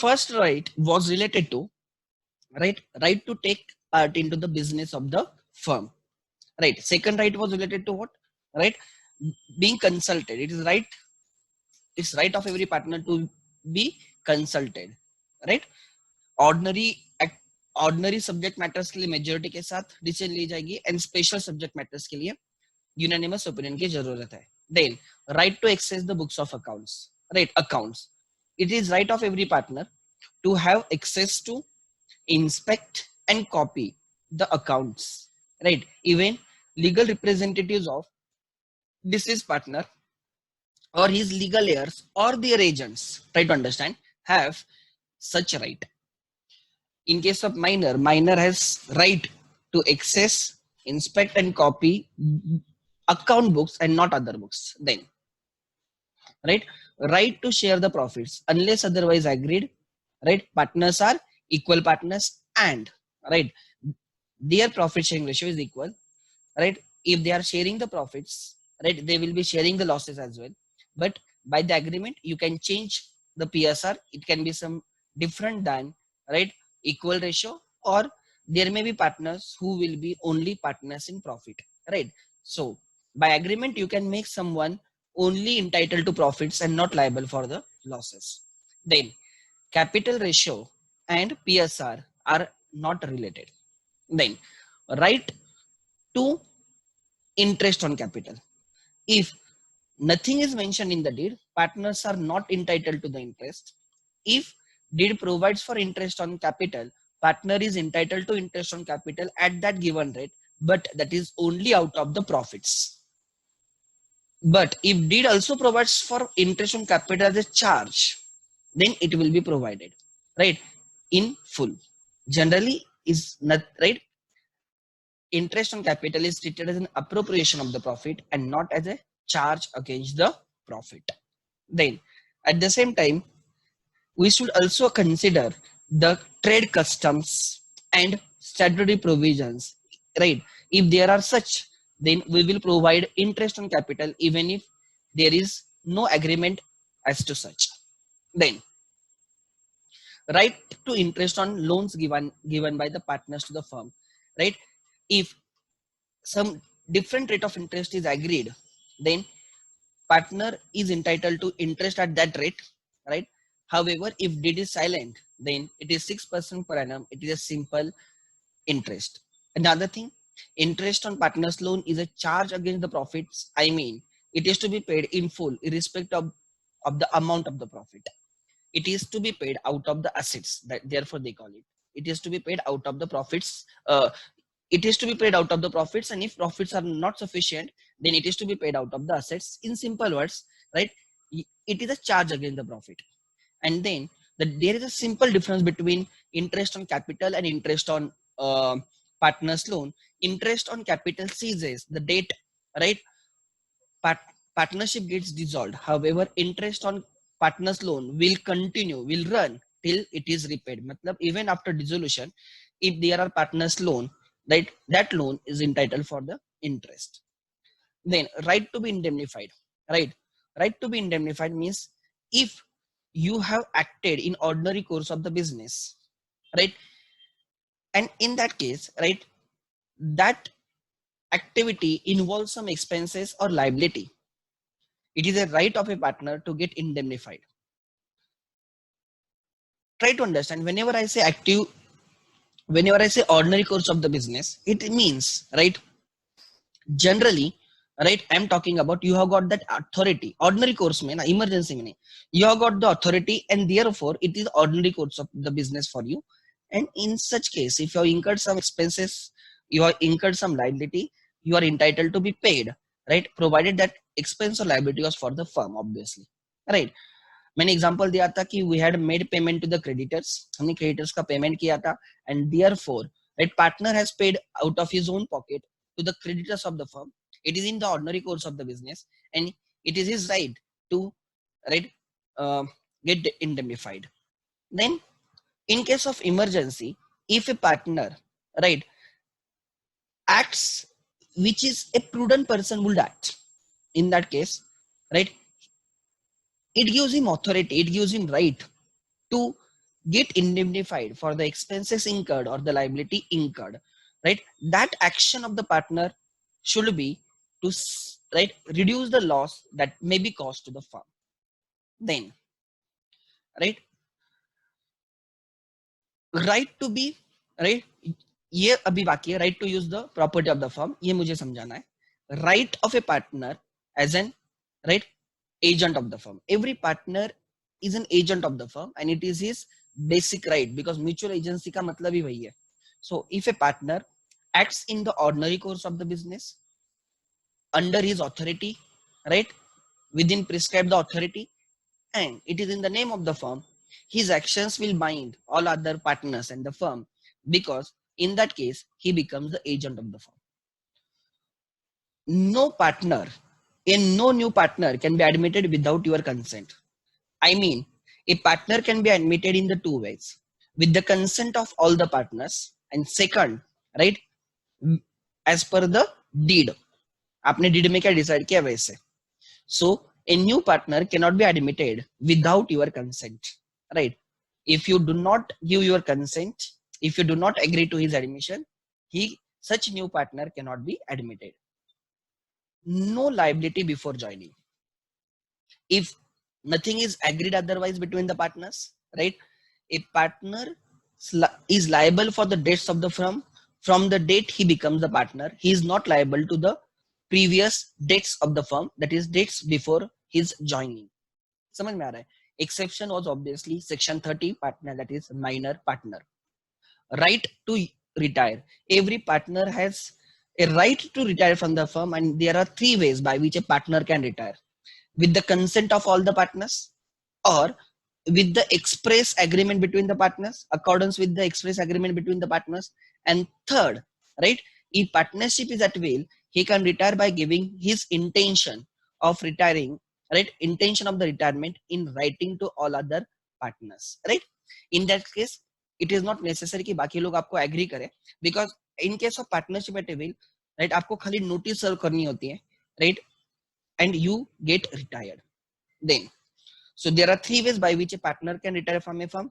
first right was related to right to take part into the business of the firm. Right. Second right was related to what? Right. Being consulted. It's right of every partner to be consulted. Right. Ordinary ordinary subject matters के लिए majority के साथ decision ली जाएगी and special subject matters के लिए unanimous opinion की जरूरत है. Then right to access the books of accounts. Right. Accounts. It is right of every partner to have access to inspect and copy the accounts. Right. Even legal representatives of deceased partner or his legal heirs or their agents, try to understand, have such right. In case of minor has right to access, inspect and copy account books and not other books. Then right to share the profits unless otherwise agreed. Right. Partners are equal partners and right their profit sharing ratio is equal. Right. If they are sharing the profits, right, they will be sharing the losses as well, but by the agreement you can change the PSR. It can be some different than right equal ratio, or there may be partners who will be only partners in profit. Right. So by agreement you can make someone only entitled to profits and not liable for the losses. Then capital ratio and PSR are not related. Then right to interest on capital. If nothing is mentioned in the deed, partners are not entitled to the interest. If deed provides for interest on capital, partner is entitled to interest on capital at that given rate, but that is only out of the profits. But if deed also provides for interest on capital as a charge, then it will be provided right in full. Generally is not right. Interest on capital is treated as an appropriation of the profit and not as a charge against the profit. Then at the same time, we should also consider the trade customs and statutory provisions. Right. If there are such, then we will provide interest on capital even if there is no agreement as to such. Then right to interest on loans given by the partners to the firm. Right. If some different rate of interest is agreed, then partner is entitled to interest at that rate. Right. However, if deed is silent, then it is 6% per annum. It is a simple interest. Another thing, interest on partner's loan is a charge against the profits. I mean, it is to be paid in full, irrespective of the amount of the profit. It is to be paid out of the assets. That therefore they call it. It is to be paid out of the profits. It is to be paid out of the profits, and if profits are not sufficient, then it is to be paid out of the assets. In simple words, right? It is a charge against the profit. And then there is a simple difference between interest on capital and interest on partner's loan. Interest on capital ceases the date, right? Partnership gets dissolved. However, interest on partner's loan will continue, will run till it is repaid. Matlab, even after dissolution, if there are partner's loan, right, that loan is entitled for the interest. Then right to be indemnified. Right to be indemnified means if you have acted in ordinary course of the business, right, and in that case, right, that activity involves some expenses or liability, it is a right of a partner to get indemnified. Try to understand, whenever I say ordinary course of the business, it means, right, generally, right, I'm talking about you have got that authority. Ordinary course mein na, emergency mein nahi. You have got the authority and therefore it is ordinary course of the business for you. And in such case, if you have incurred some expenses, you have incurred some liability, you are entitled to be paid, right, provided that expense or liability was for the firm, obviously. Right. मैंने example दिया था कि we had made payment to the creditors, हमने creditors का payment किया था, and therefore right partner has paid out of his own pocket to the creditors of the firm. It is in the ordinary course of the business and it is his right to right get indemnified. Then in case of emergency, if a partner right acts which is a prudent person would act, in that case, right, it gives him authority, it gives him right to get indemnified for the expenses incurred or the liability incurred, right? That action of the partner should be to right reduce the loss that may be caused to the firm. Then, right, right to be, right, ये अभी बाकी है, right to use the property of the firm, ये मुझे समझाना है. Right of a partner as an, right, agent of the firm. Every partner is an agent of the firm and it is his basic right, because mutual agency का मतलब ही वही है. So if a partner acts in the ordinary course of the business under his authority, right, within prescribed the authority, and it is in the name of the firm, his actions will bind all other partners and the firm, because in that case he becomes the agent of the firm. No partner and no new partner can be admitted without your consent. I mean, a partner can be admitted in the two ways: with the consent of all the partners, and second, right, as per the deed. आपने deed में क्या decide किया वैसे. So a new partner cannot be admitted without your consent, right? If you do not give your consent, if you do not agree to his admission, such new partner cannot be admitted. No liability before joining. If nothing is agreed otherwise between the partners, right? A partner is liable for the debts of the firm from the date he becomes the partner. He is not liable to the previous debts of the firm, that is debts before his joining. समझ में आ रहा है? Exception was obviously section 30 partner, that is minor partner. Right to retire. Every partner has a right to retire from the firm, and there are three ways by which a partner can retire: with the consent of all the partners, or with the express agreement between the partners, accordance with the express agreement between the partners, and third, right, if partnership is at will, he can retire by giving his intention of retiring, right, intention of the retirement in writing to all other partners, right? In that case it is not necessary कि बाकी लोग आपको agree करें, because in case of partnership at will, right, आपको खाली notice serve करनी होती है, right, and you get retired. Then, so there are three ways by which a partner can retire from a firm: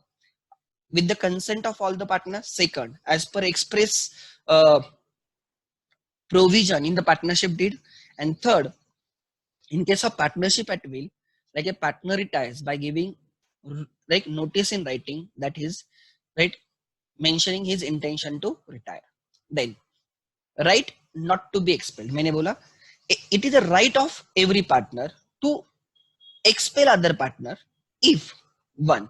with the consent of all the partners, second, as per express provision in the partnership deed, and third, in case of partnership at will, like a partner retires by giving like notice in writing, that is, right, mentioning his intention to retire. Then, right not to be expelled. मैंने बोला it is a right of every partner to expel other partner if one,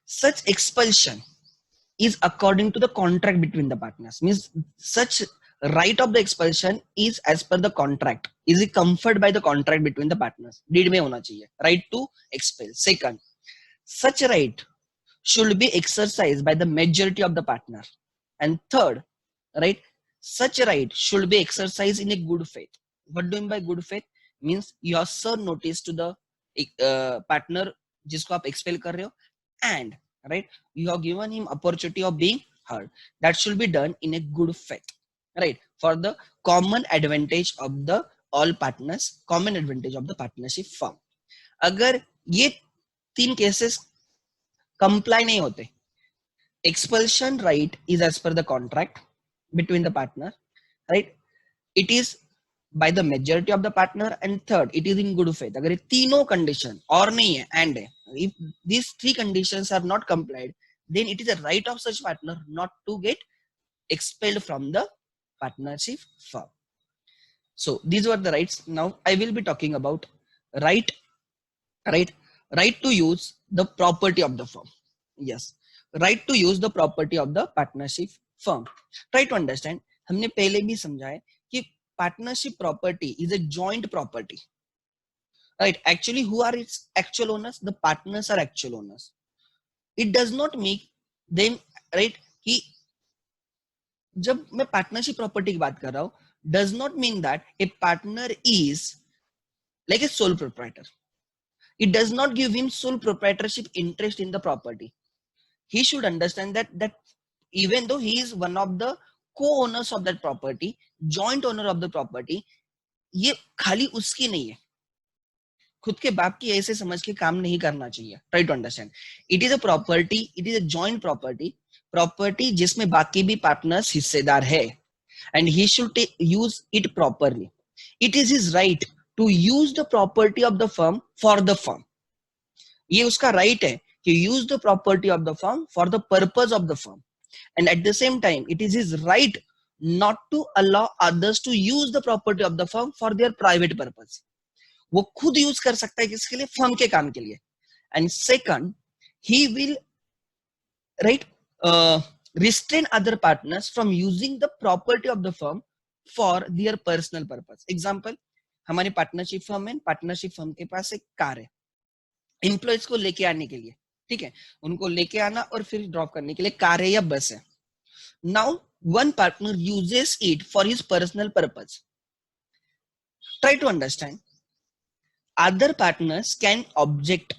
such expulsion is according to the contract between the partners. Means such right of the expulsion is as per the contract, is it conferred by the contract between the partners. Deed में होना चाहिए right to expel. Second, such right should be exercised by the majority of the partner. And third, right, such right should be exercised in a good faith. What do you mean by good faith? Means you have served notice to the partner जिसको आप expel कर रहे हो, and right, you have given him opportunity of being heard. That should be done in a good faith, right, for the common advantage of the all partners, common advantage of the partnership firm. अगर ये तीन cases comply नहीं होते, expulsion right is as per the contract between the partner, right, it is by the majority of the partner, and third, it is in good faith. अगर ये तीनों condition और नहीं है and है, if these three conditions are not complied, then it is a right of such partner not to get expelled from the partnership firm. So these were the rights. Now I will be talking about right to use the property of the firm. Yes, right to use the property of the partnership firm. Try to understand. हमने पहले भी समझा है कि partnership property is a joint property, right? Actually, who are its actual owners? The partners are actual owners. It does not make them, right, कि जब मैं partnership property की बात कर रहा हूँ, does not mean that a partner is like a sole proprietor. It does not give him sole proprietorship interest in the property. He should understand that even though he is one of the co-owners of that property, joint owner of the property, ये खाली उसकी नहीं है, खुद के बाप की ऐसे समझ के काम नहीं करना चाहिए. Try to understand. It is a property, it is a joint property जिसमें बाकी भी पार्टनर्स हिस्सेदार है, and he should use it properly. It is his right to use the property of the firm for the firm. ये उसका right है कि use the property of the firm for the purpose of the firm, and at the same time it is his right not to allow others to use the property of the firm for their private purpose. वो खुद use कर सकता है किसके लिए? Firm के काम के लिए. And second, he will right restrain other partners from using the property of the firm for their personal purpose. Example, हमारी पार्टनरशिप फर्म है, पार्टनरशिप फर्म के पास एक कार है एम्प्लॉयज को लेके आने के लिए, ठीक है, उनको लेके आना और फिर ड्रॉप करने के लिए कार है या बस है. Now one partner uses it for his personal purpose. Try to understand. Other partners can object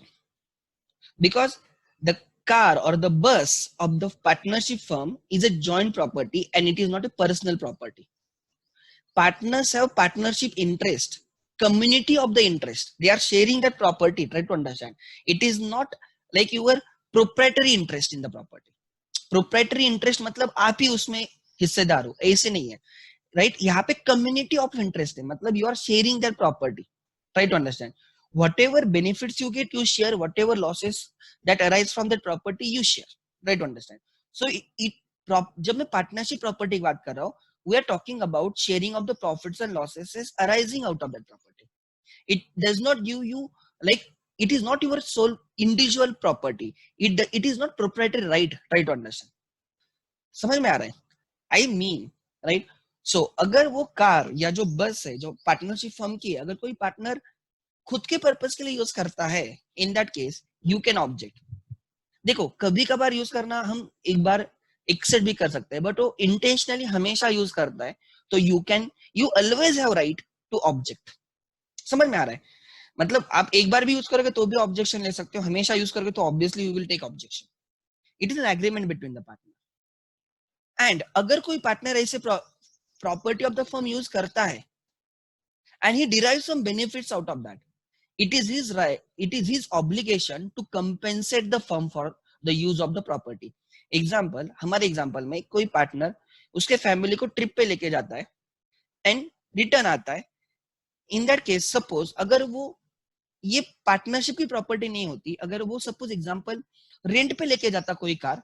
because the car or the bus of the partnership firm is a joint property and it is not a personal property. Partners have partnership interest, community of the interest. They are sharing that property. Try to understand. It is not like your proprietary interest in the property. Proprietary interest मतलब आप ही उसमें हिस्सेदार हो, ऐसे नहीं है, right. यहाँ पे कम्युनिटी ऑफ इंटरेस्ट है, मतलब you are sharing that property. Try to understand. whatever benefits you get you share, whatever losses that arise from that property you share. Try to understand. So जब मैं partnership property की बात कर रहा हूँ, we are talking about sharing of the profits and losses arising out of that property. It does not give you like, it is not your sole individual property. It is not proprietary right. Try to understand. समझ में आ रहा है? I mean, right? So अगर वो car या जो बस है जो पार्टनरशिप फर्म की है, अगर कोई पार्टनर खुद के पर्पस के लिए यूज करता है, इन that case you can object. देखो, कभी कभार यूज करना हम एक बार एक्सेप्ट भी कर सकते हैं, बट वो इंटेंशनली हमेशा यूज करता है, तो you always have right to object. समझ में आ रहा है? मतलब आप एक बार भी यूज करोगे तो भी ऑब्जेक्शन ले सकते हो, हमेशा यूज करोगे तो obviously you will take objection. It is an agreement between the partner. And अगर कोई पार्टनर ऐसे property of the firm use करता है and he derives some benefits out of that, it is his right, it is his obligation to compensate the firm for the use of the property. Example, हमारे example में कोई partner उसके family को trip पे लेके जाता है and return आता है. इन दैट केस सपोज अगर वो ये पार्टनरशिप की प्रॉपर्टी नहीं होती, अगर वो सपोज एग्जांपल रेंट पे लेके जाता कोई कार,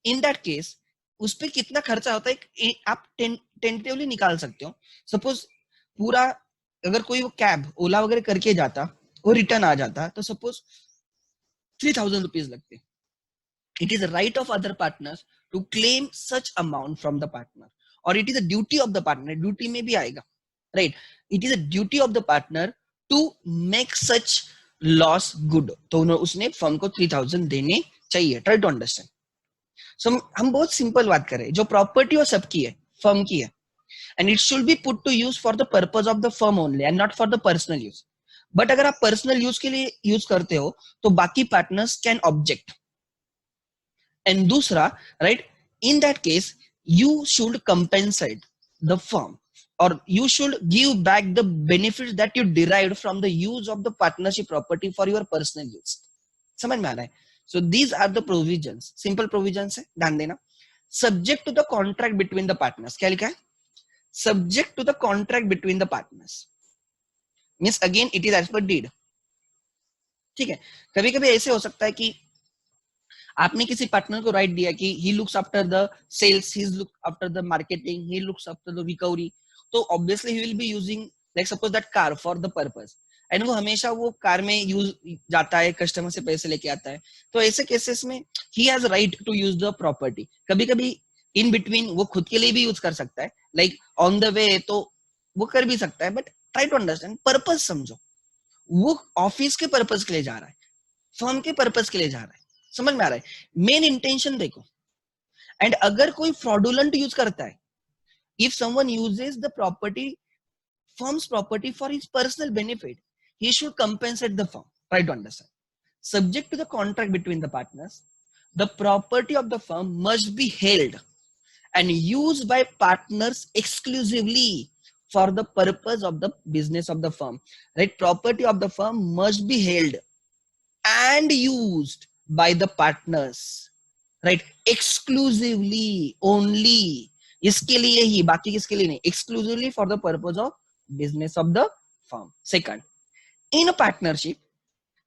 इन दैट केस उस पे कितना खर्चा होता है आप टेंटेटिवली निकाल सकते हो. सपोज पूरा अगर कोई वो कैब ओला वगैरह करके जाता, वो रिटर्न आ जाता, तो सपोज 3000 रुपीज लगते. It is right of other partners to claim such amount from the partner, और it is a duty of the partner, duty में भी आएगा, right. It is a duty of the partner to make such loss good. तो उसने firm को 3000 देने चाहिए. Try to understand. सो हम बहुत सिंपल बात करें, जो प्रॉपर्टी वो सबकी है, फर्म की है, and it should be put to use for the purpose of the firm only and not for the personal use. But अगर आप पर्सनल यूज के लिए यूज करते हो तो बाकी पार्टनर्स कैन ऑब्जेक्ट. एंड दूसरा, right, in that case you should compensate the firm or you should give back the benefits that you derived from the use of the partnership property for your personal use. समझ में आ रहा है? So these are the provisions, simple provisions है, ध्यान देना. Subject to the contract between the partners. क्या लिखा है? Subject to the contract between the partners means again it is as per deed. ठीक है. कभी कभी ऐसे हो सकता है कि आपने किसी पार्टनर को राइट दिया कि he looks after the sales, he looks after the marketing, he looks after the recovery, तो obviously he will be using like suppose that car for the purpose, and वो हमेशा वो कार में use जाता है, customer से पैसे लेके आता है, तो ऐसे केसेस में he has right to use the property. कभी कभी इन बिटवीन वो खुद के लिए भी यूज कर सकता है, लाइक ऑन द वे तो वो कर भी सकता है, but try to understand purpose. समझो, वो ऑफिस के पर्पस के लिए जा रहा है, फर्म के पर्पस के लिए जा रहा है. समझ में आ रहा है? मेन इंटेंशन देखो. एंड अगर कोई फ्रॉडुलेंट यूज करता है, if someone uses the property, firm's property for his personal benefit, he should compensate the firm. Try to understand. Subject to the contract between the partners, the property of the firm must be held and used by partners exclusively for the purpose of the business of the firm, right? Property of the firm must be held and used by the partners, right? Exclusively, only, इसके लिए ही, बाकी किसके लिए नहीं, exclusively for the purpose of business of the firm. Second, in a partnership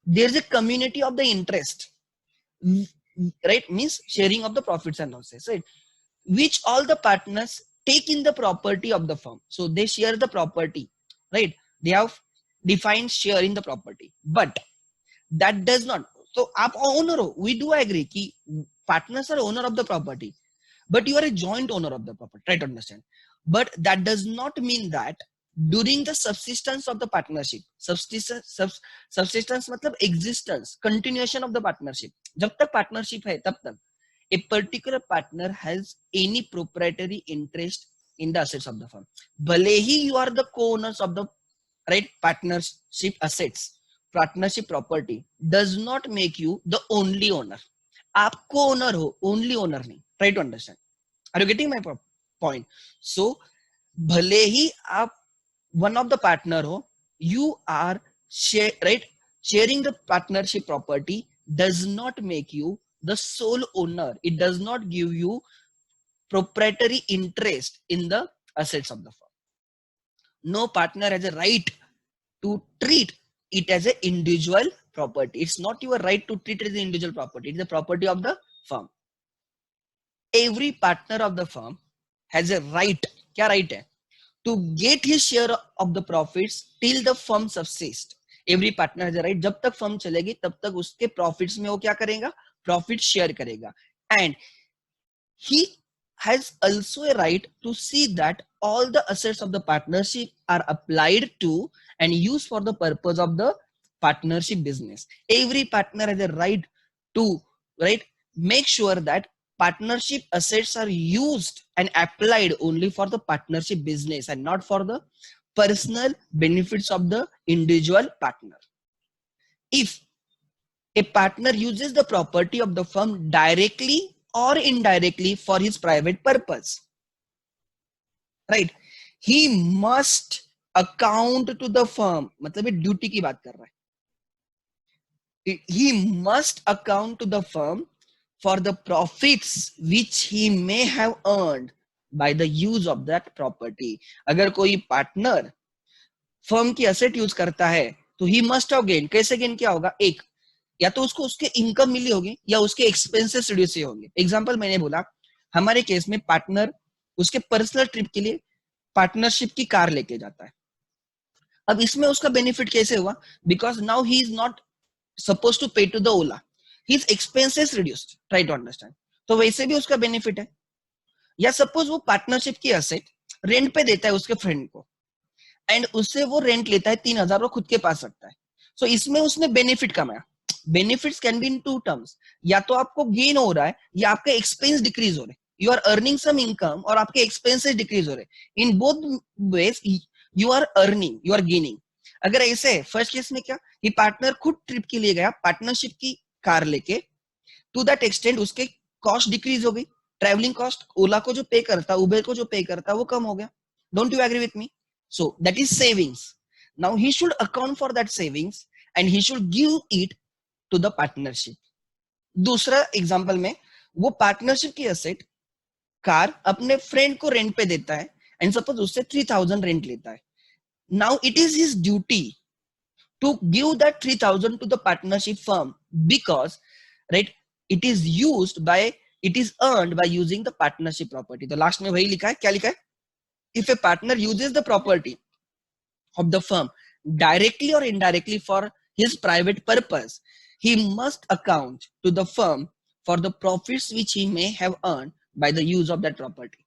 there is a community of the interest, right? Means sharing of the profits and losses, right? Which all the partners take in the property of the firm, so they share the property, right? They have defined share in the property, but that does not, so आप owner हो, we do agree कि partners are owner of the property, but you are a joint owner of the property, try to understand. But that does not mean that during the subsistence of the partnership, subsistence मतलब existence, continuation of the partnership, जब तक partnership है तब तक a particular partner has any proprietary interest in the assets of the firm. भले ही you are the co-owners of the, right, partnership assets, partnership property does not make you the only owner. आप co-owner हो, only owner नहीं. Try to understand. Are you getting my point? So भले ही आप one of the partner हो, you are right, sharing the partnership property does not make you the sole owner. It does not give you proprietary interest in the assets of the firm. No partner has a right to treat it as an individual property. It's not your right to treat it as an individual property. It's the property of the firm. Every partner of the firm has a right, क्या right है, to get his share of the profits till the firm subsists. Every partner has a right, जब तक firm चलेगी तब तक उसके profits में वो क्या करेगा, profit share करेगा. And he has also a right to see that all the assets of the partnership are applied to and used for the purpose of the partnership business. Every partner has a right to, right, make sure that partnership assets are used and applied only for the partnership business and not for the personal benefits of the individual partner. If a partner uses the property of the firm directly or indirectly for his private purpose, right, he must account to the firm, मतलब ये duty की बात कर रहा है, he must account to the firm for the profits which he may have earned by the use of that property. अगर कोई partner firm की एसेट यूज करता है तो ही मस्ट हैव गेन. कैसे गेन क्या होगा, एक, या तो उसको उसके इनकम मिली होगी या उसके एक्सपेंसेस रिड्यूस होंगे. एग्जांपल मैंने बोला, हमारे केस में पार्टनर उसके पर्सनल ट्रिप के लिए पार्टनरशिप की कार लेके जाता है. अब इसमें उसका बेनिफिट कैसे हुआ, because now he is not suppose to pay to the Ola, his expenses reduced. Try to understand. तो वैसे भी उसका बेनिफिट है. या सपोज वो पार्टनरशिप की एसेट रेंट पे देता है उसके फ्रेंड को एंड उससे वो रेंट लेता है 3,000 वो खुद के पास रखता है. सो इसमें उसने बेनिफिट कमाया. Benefits can be in two terms, या तो आपको गेन हो रहा है या आपके एक्सपेंस डिक्रीज हो रहे हैं. You are earning some income और आपके एक्सपेंसेस डिक्रीज हो रहे हैं. In both ways you are earning, you are gaining. अगर ऐसे है, फर्स्ट केस में क्या, ये पार्टनर खुद ट्रिप के लिए गया पार्टनरशिप की कार लेके, टू दैट एक्सटेंट उसके कॉस्ट डिक्रीज हो गई. ट्रैवलिंग कॉस्ट ओला को जो पे करता, उबेर को जो पे करता, वो कम हो गया. Don't you agree with me? So that is savings. Now he should account for that savings and he should give it to the partnership. दूसरा एग्जांपल में वो पार्टनरशिप की एसेट कार अपने फ्रेंड को रेंट पे देता है एंड सपोज उससे 3,000 रेंट लेता है. Now it is his duty to give that 3,000 to the partnership firm because, right, it is used by, it is earned by using the partnership property. तो last में वही लिखा है, क्या लिखा है, if a partner uses the property of the firm directly or indirectly for his private purpose, he must account to the firm for the profits which he may have earned by the use of that property.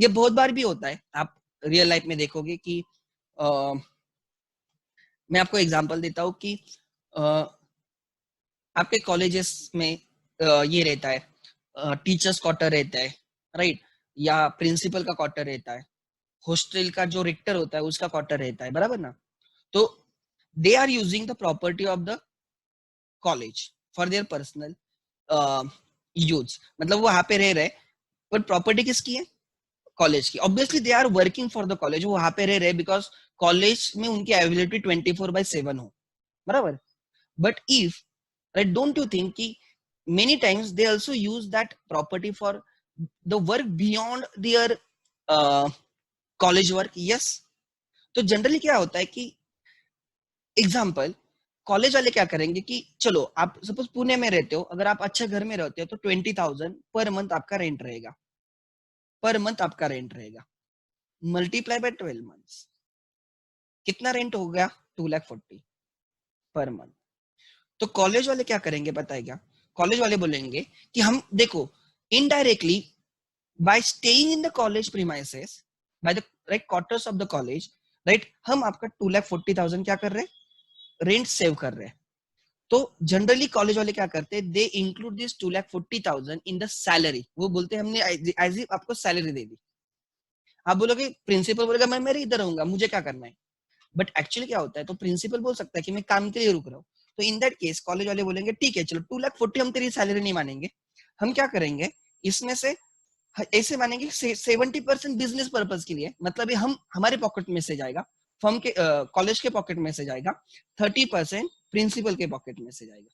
ये बहुत बार भी होता है, आप real life में देखोगे कि मैं आपको एग्जांपल देता हूँ कि आपके कॉलेजेस में ये रहता है, टीचर्स क्वार्टर रहता है, राइट, या प्रिंसिपल का क्वार्टर रहता है, हॉस्टल का जो रेक्टर होता है उसका क्वार्टर रहता है, बराबर ना. तो they are using the property of the college for their personal use, मतलब वो वहां पे रह रहे, बट प्रॉपर्टी किसकी है, कॉलेज की, obviously they are working for the college, वो वहां पे रह रहे बिकॉज कॉलेज में उनकी अवेलेबिलिटी 24/7 हो, बराबर. But if, right, don't you think कि many times they also use that property for the work beyond their college work? Yes. तो जनरली क्या होता है कि एग्जाम्पल, कॉलेज वाले क्या करेंगे कि चलो आप सपोज पुणे में रहते हो, अगर आप अच्छे घर में रहते हो तो 20,000 पर मंथ आपका रेंट रहेगा, पर मंथ आपका रेंट रहेगा, मल्टीप्लाई बाय 12 मंथ्स, कितना रेंट हो गया? 2,40,000 पर मंथ. तो कॉलेज वाले क्या करेंगे पता है क्या? कॉलेज वाले बोलेंगे कि हम देखो, indirectly bye staying in the college premises, by the right quarters of the college, right, हम आपका 2,40,000 क्या कर रहे हैं? रेंट सेव कर रहे हैं. तो जनरली कॉलेज वाले क्या करते हैं? They include this 2,40,000 in the salary. वो बोलते हैं हमने एज इफ आपको सैलरी दे दी. आप बोलोगे, प्रिंसिपल बोलेगा मैं मेरे इधर रहूंगा, मुझे क्या करना है? बट एक्चुअली क्या होता है, तो प्रिंसिपल बोल सकता है कि मैं काम के लिए रुक रहा हूँ. तो इन दैट केस कॉलेज वाले बोलेंगे ठीक है चलो 2,40,000 हम तेरी सैलरी नहीं मानेंगे, हम क्या करेंगे इसमें से ऐसे मानेंगे 70% बिजनेस पर्पज के लिए, मतलब ये हम हमारे पॉकेट में से जाएगा, फर्म के कॉलेज के पॉकेट में से जाएगा, 30% प्रिंसिपल के पॉकेट में से जाएगा.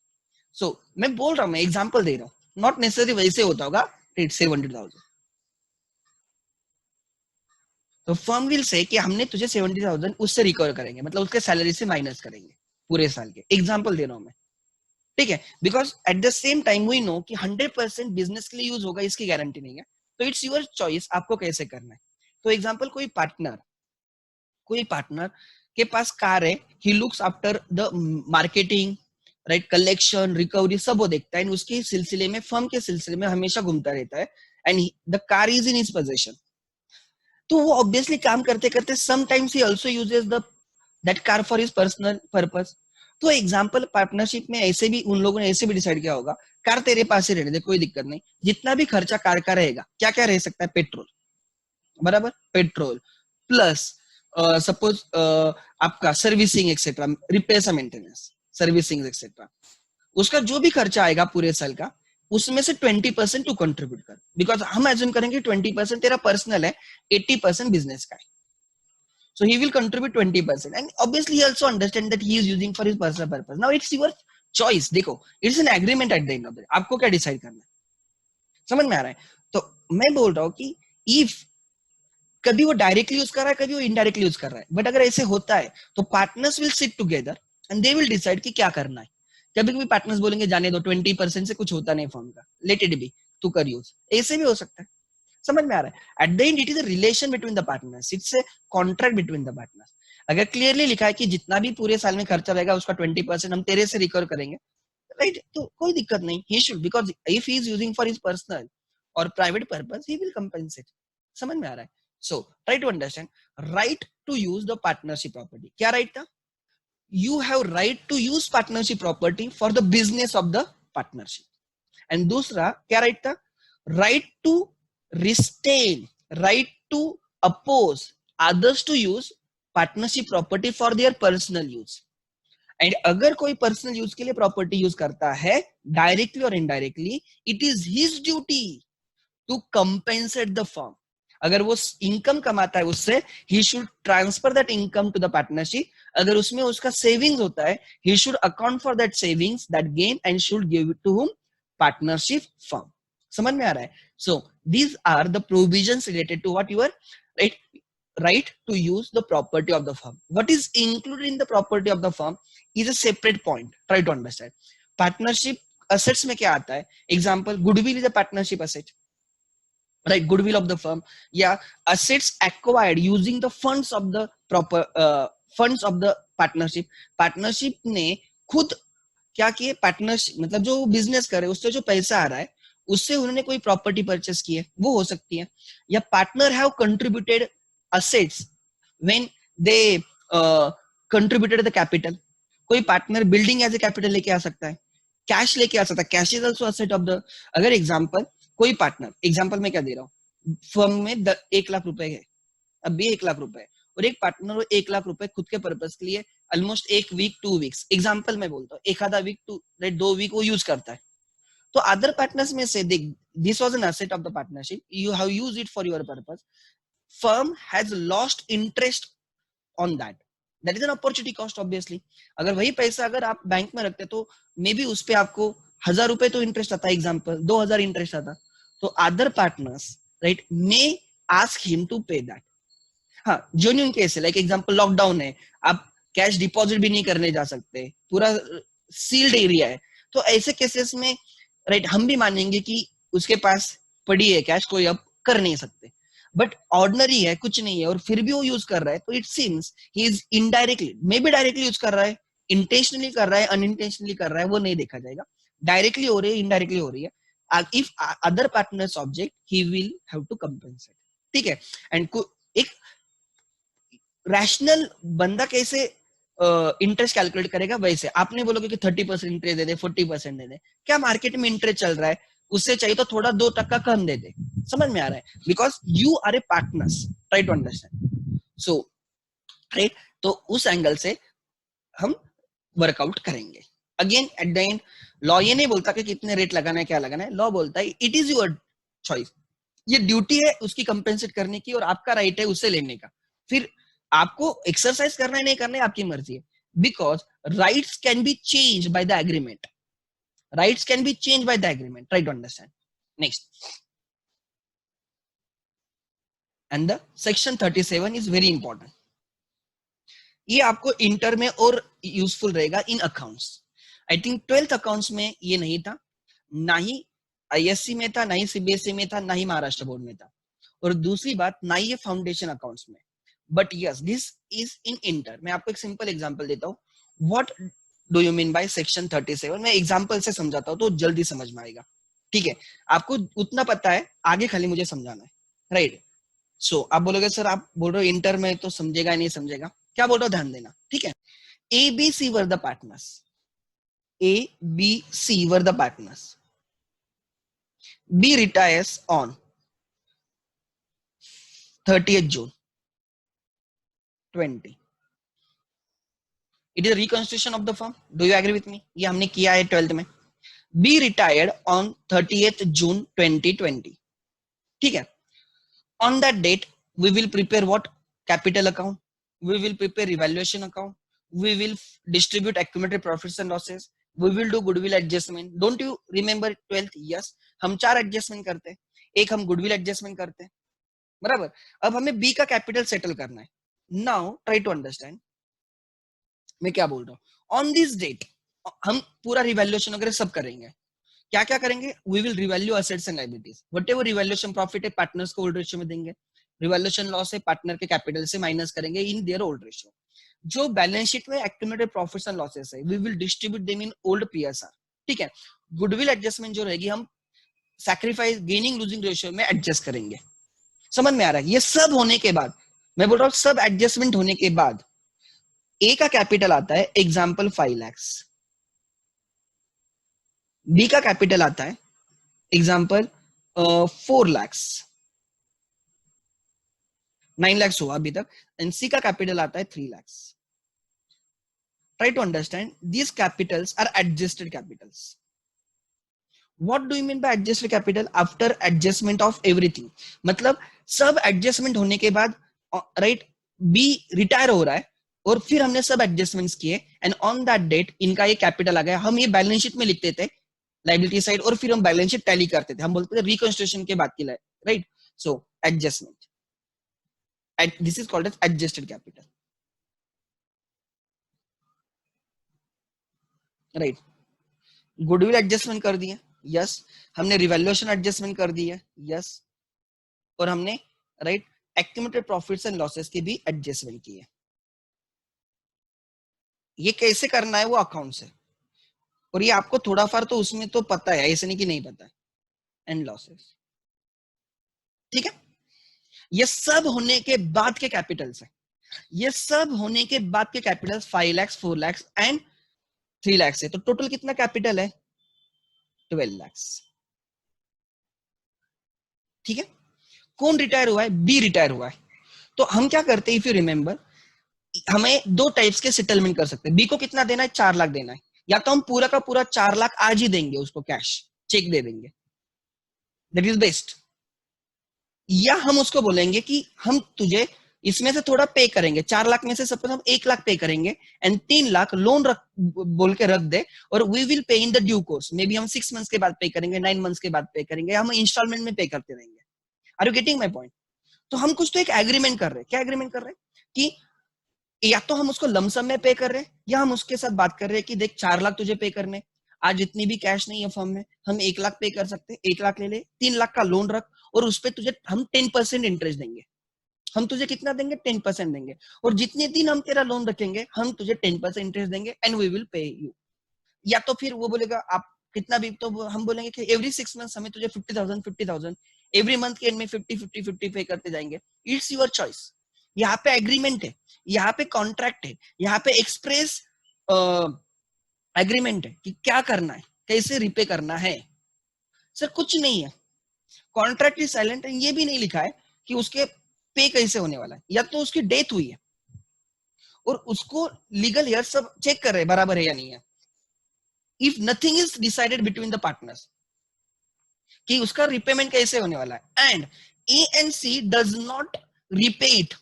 सो मैं बोल रहा हूँ, मैं एग्जाम्पल दे रहा हूँ, नॉट नेसेसरी वैसे होता होगा 70,000. तो फर्म विल से कि हमने तुझे 70,000 उससे रिकवर करेंगे, मतलब उसके सैलरी से माइनस करेंगे पूरे साल के. एग्जाम्पल दे रहा हूं मैं, ठीक है, because at the same time we know कि 100% बिजनेस के लिए यूज होगा इसकी गारंटी नहीं है. तो इट्स योर चॉइस आपको कैसे करना है. तो एग्जाम्पल, कोई पार्टनर के पास कार है, he looks after the marketing, right, collection, recovery, सब वो देखता है, उसके सिलसिले में, फर्म के सिलसिले में हमेशा घूमता रहता है, and the car is in his position. तो वो ऑब्वियसली काम करते करते sometimes he also uses the that car for his personal purpose. तो एग्जांपल, पार्टनरशिप में ऐसे भी उन लोगों ने ऐसे भी डिसाइड किया होगा, कार तेरे पास ही रहने दे, कोई दिक्कत नहीं, जितना भी खर्चा कार का रहेगा, क्या क्या रह सकता है? पेट्रोल, बराबर, पेट्रोल प्लस सपोज आपका servicing etcetera, repair maintenance, servicing etcetera, उसका जो भी खर्चा आएगा पूरे साल का, उसमें से 20% टू कंट्रीब्यूट कर, बिकॉज हम एज्यूम करेंगे 20% तेरा पर्सनल है, 80% बिजनेस का है. So he will contribute 20%, and obviously he also understand that he is using for his personal purpose. Now it's your choice. देखो, it's an agreement at the end of the day. आपको क्या decide करना है, समझ में आ रहा है? तो मैं बोल रहा हूँ कि if कभी वो डायरेक्टली यूज कर रहा है, कभी वो इनडायरेक्टली यूज कर रहा है, बट अगर ऐसे होता है तो partners will sit together and they will decide कि क्या करना है. कभी कभी पार्टनर्स बोलेंगे जाने दो, 20% से कुछ होता नहीं फॉर्म का, लेट इट बी, तू कर यूज, ऐसे भी हो सकता है. समझ में आ रहा है? Eight the and it is a relation between the partners, it's a contract between the partners. अगर क्लियरली लिखा है कि जितना भी पूरे साल में खर्चा रहेगा उसका 20% हम तेरे से रिकवर करेंगे, राइट, तो कोई दिक्कत नहीं, he should, because if he is using for his personal और private purpose he will compensate. समझ में आ रहा है? So try to understand. Right to use the partnership property, क्या राइट था? You have right to use partnership property for the business of the partnership. And दूसरा क्या राइट था? Right to restrain, right to oppose others to use partnership property for their personal use. And अगर कोई personal use के लिए property use करता है directly और indirectly, it is his duty to compensate the firm. अगर वो इनकम कमाता है उससे, he should transfer that income to the partnership. अगर उसमें उसका सेविंग्स होता है, he should account for that savings, that gain, and should give it to whom? Partnership firm. समझ में आ रहा है? So these are the provisions related to what your right to use the property of the firm. What is included in the property of the firm is a separate point. Try to understand. Partnership assets में क्या आता है? Example, goodwill is a partnership asset, right? Goodwill of the firm, yeah, assets acquired using the funds of the funds of the partnership. Partnership ने खुद क्या किए? Partnership मतलब जो बिजनेस करे उससे जो पैसा आ रहा है उससे उन्होंने कोई प्रॉपर्टी परचेस की है, वो हो सकती है. या partner have contributed assets when they contributed the capital. कोई partner building as a capital लेके आ सकता है, कैश लेके आ सकता है, cash is also asset of the. अगर एग्जाम्पल, कोई पार्टनर, एग्जाम्पल मैं क्या दे रहा हूँ, फर्म में 1 लाख रुपए है, अब भी 1 लाख रुपए है, और एक पार्टनर 1 लाख रुपए खुद के पर्पज के लिए ऑलमोस्ट 1 वीक 2 वीक्स, एग्जाम्पल मैं बोलता हूँ, एक आधा वीक 2 वीक वो यूज करता है. तो अदर पार्टनर्स में से देख, this was an asset of the partnership, you have used it for your purpose, firm has lost interest on that is an opportunity cost obviously. अगर वही पैसा अगर आप बैंक में रखते तो मे बी उस पे आपको 1000 रुपए तो इंटरेस्ट आता, एग्जांपल 2000 इंटरेस्ट आता, तो other partners right may ask him to pay that. हाँ, जेन्युइन केस है, लाइक एग्जांपल लॉकडाउन है, आप कैश डिपॉजिट भी नहीं करने जा सकते, पूरा सील्ड एरिया है, तो ऐसे केसेस में राइट हम भी मानेंगे कि उसके पास पड़ी है कैश, कोई अब कर नहीं सकते. बट ऑर्डिनरी है, कुछ नहीं है, और फिर भी वो यूज कर रहा है, तो it seems he is indirectly, may be directly use कर रहा है, इंटेंशनली कर रहा है, अनइंटेंशनली कर रहा है, वो नहीं देखा जाएगा. डायरेक्टली हो रही है, इनडायरेक्टली हो रही है. If other partners object he will have to compensate. ठीक है. एंड एक रैशनल बंदा कैसे इंटरेस्ट कैलकुलेट करेगा, वैसे आपने बोलोगे कि 30% इंटरेस्ट दे दे, 40% दे दे, क्या मार्केट में इंटरेस्ट चल रहा है, उससे चाहिए तो थोड़ा 2% कम दे दे. समझ में आ रहा है? Because you are a partners, try to understand. So right, तो उस एंगल से हम वर्कआउट करेंगे. Again at the end law ये नहीं बोलता कि कितने रेट लगाना है, क्या लगाना है. लॉ बोलता है इट इज योर चॉइस, ये ड्यूटी है उसकी कंपेंसेट करने की, और आपका राइट है उससे लेने का. फिर आपको एक्सरसाइज करना है नहीं करना है आपकी मर्जी है. Because rights can be change by the agreement, rights can be change by the agreement. Try to understand. Next, and the section 37 is very important. ये आपको इंटर में और यूजफुल रहेगा in accounts. I think 12th accounts में ये नहीं था, ना ही आईएससी में था, ना ही सीबीएसई में था, ना ही महाराष्ट्र बोर्ड में था, और दूसरी बात ना ही ये फाउंडेशन अकाउंट्स में. But yes, this is in inter. मैं आपको एक सिंपल एग्जांपल देता हूँ. What do you mean by section 37? मैं एग्जांपल से समझाता हूँ तो जल्दी समझ में आएगा. ठीक है, आपको उतना पता है, आगे खाली मुझे समझाना है. राइट. सो आप बोलोगे सर आप बोल रहे हो इंटर में तो समझेगा नहीं समझेगा, क्या बोल रहा हूँ ध्यान देना. ठीक है, A B C were the partners, A, B, C were the partners. B retires on 30th June 20. It is a reconstitution of the firm. Do you agree with me? ये हमने किया है 12th में. B retired on 30th June 2020. ठीक है. On that date, we will prepare what? Capital account. We will prepare evaluation account. We will distribute accumulated profits and losses. We will do goodwill adjustment. Don't you remember 12th? Yes. हम 4 adjustment करते हैं. एक हम goodwill adjustment करते हैं, बराबर. अब हमें बी का कैपिटल सेटल करना है. नाउ ट्राई टू अंडरस्टैंड मैं क्या बोल रहा हूँ. ऑन दिस डेट हम पूरा रिवैल्यूएशन वगैरह सब करेंगे. क्या क्या करेंगे? We will revalue assets and liabilities. Whatever revaluation profit है पार्टनर्स को ओल्ड रेशियो में देंगे. रिवैल्यूएशन लॉस है पार्टनर के कैपिटल से माइनस करेंगे इन देयर ओल्ड रेशियो. जो बैलेंस शीट में एक्यूमुलेटेड प्रॉफिट्स एंड लॉसेस है we will distribute them in old PSR. ठीक है. गुडविल एडजस्टमेंट जो रहेगी हम सैक्रिफाइस गेनिंग लूजिंग रेशियो में एडजस्ट करेंगे. समझ में आ रहा है? ये सब होने के बाद, मैं बोल रहा हूँ सब एडजस्टमेंट होने के बाद ए का कैपिटल आता है एग्जांपल 5 लाख, बी का कैपिटल आता है एग्जांपल 4 लाख, 9 लाख हुआ अभी तक, एंड सी का कैपिटल आता है 3 lakh. Try to understand these capitals are adjusted capitals. What do you mean by adjusted capital? After adjustment of everything. मतलब सब एडजस्टमेंट होने के बाद राइट बी रिटायर हो रहा है और फिर हमने सब एडजस्टमेंट्स किए एंड ऑन दैट डेट इनका ये कैपिटल आ गया. हम ये बैलेंस शीट में लिखते थे लाइबिलिटी साइड और फिर हम बैलेंस शीट टैली करते थे. हम बोलते थे रिकंस्ट्रक्शन के बाद की right. So adjustment, this is called as adjusted capital. Right. Goodwill adjustment कर दिए. यस. हमने रिवैल्यूएशन एडजस्टमेंट कर दी है. यस. और हमने right accumulated profits and losses की भी एडजस्टमेंट की है. ये कैसे करना है वो अकाउंट से, और ये आपको थोड़ा फार तो उसमें तो पता है, ऐसे नहीं कि नहीं पता है. And losses. ठीक है. ये सब होने के बाद के कैपिटल्स है. ये सब होने के बाद के कैपिटल्स 5 लाख, 4 लाख एंड 3 लाख है. तो टोटल कितना कैपिटल है? 12 लाख. ठीक है. कौन रिटायर हुआ है? बी रिटायर हुआ है. तो हम क्या करते हैं, इफ यू रिमेंबर, हमें 2 टाइप्स के सेटलमेंट कर सकते हैं. बी को कितना देना है? 4 लाख देना है. या तो हम पूरा का पूरा 4 लाख आज ही देंगे उसको, कैश चेक दे देंगे, दैट इज बेस्ट. या हम उसको बोलेंगे कि हम तुझे इसमें से थोड़ा पे करेंगे, 4 लाख में से सपोज हम 1 लाख पे करेंगे एंड 3 लाख लोन रख बोल के रख दे, और we will pay in the due course, maybe हम 6 मंथ्स के बाद पे करेंगे, 9 मंथ्स के बाद पे करेंगे, हम इंस्टॉलमेंट में पे करते रहेंगे। Are you getting my point? तो हम कुछ तो एक एग्रीमेंट कर रहे हैं। क्या एग्रीमेंट कर रहे हैं कि या तो हम उसको लमसम में पे कर रहे हैं, या हम उसके साथ बात कर रहे हैं कि देख 4 लाख तुझे पे करने, आज इतनी भी कैश नहीं है फर्म में, हम 1 लाख पे कर सकते हैं, 1 लाख ले ले, 3 लाख का लोन रख, और उस पर तुझे हम 10% इंटरेस्ट देंगे। हम तुझे कितना देंगे? 10% देंगे, और जितने दिन हम तेरा लोन रखेंगे हम तुझे 10% इंटरेस्ट देंगे and we will pay you. या तो फिर वो बोलेगा आप कितना भी, तो हम बोलेंगे कि एवरी 6 मंथ्स हमें तुझे 50,000 एवरी मंथ के एंड में 50 पे करते जाएंगे। It's your choice. यहाँ पे एग्रीमेंट है, यहाँ पे कॉन्ट्रैक्ट है, यहाँ पे एक्सप्रेस एग्रीमेंट है कि क्या करना है, कैसे रिपे करना है। सर कुछ नहीं है, कॉन्ट्रैक्ट इज साइलेंट, ये भी नहीं लिखा है कि उसके पे कैसे होने वाला है, या तो उसकी डेथ हुई है और उसको लीगल ईयर सब चेक कर रहे हैं बराबर है या नहीं है। If nothing is decided between the partners कि उसका रिपेमेंट कैसे होने वाला है, and A and C does not repay it,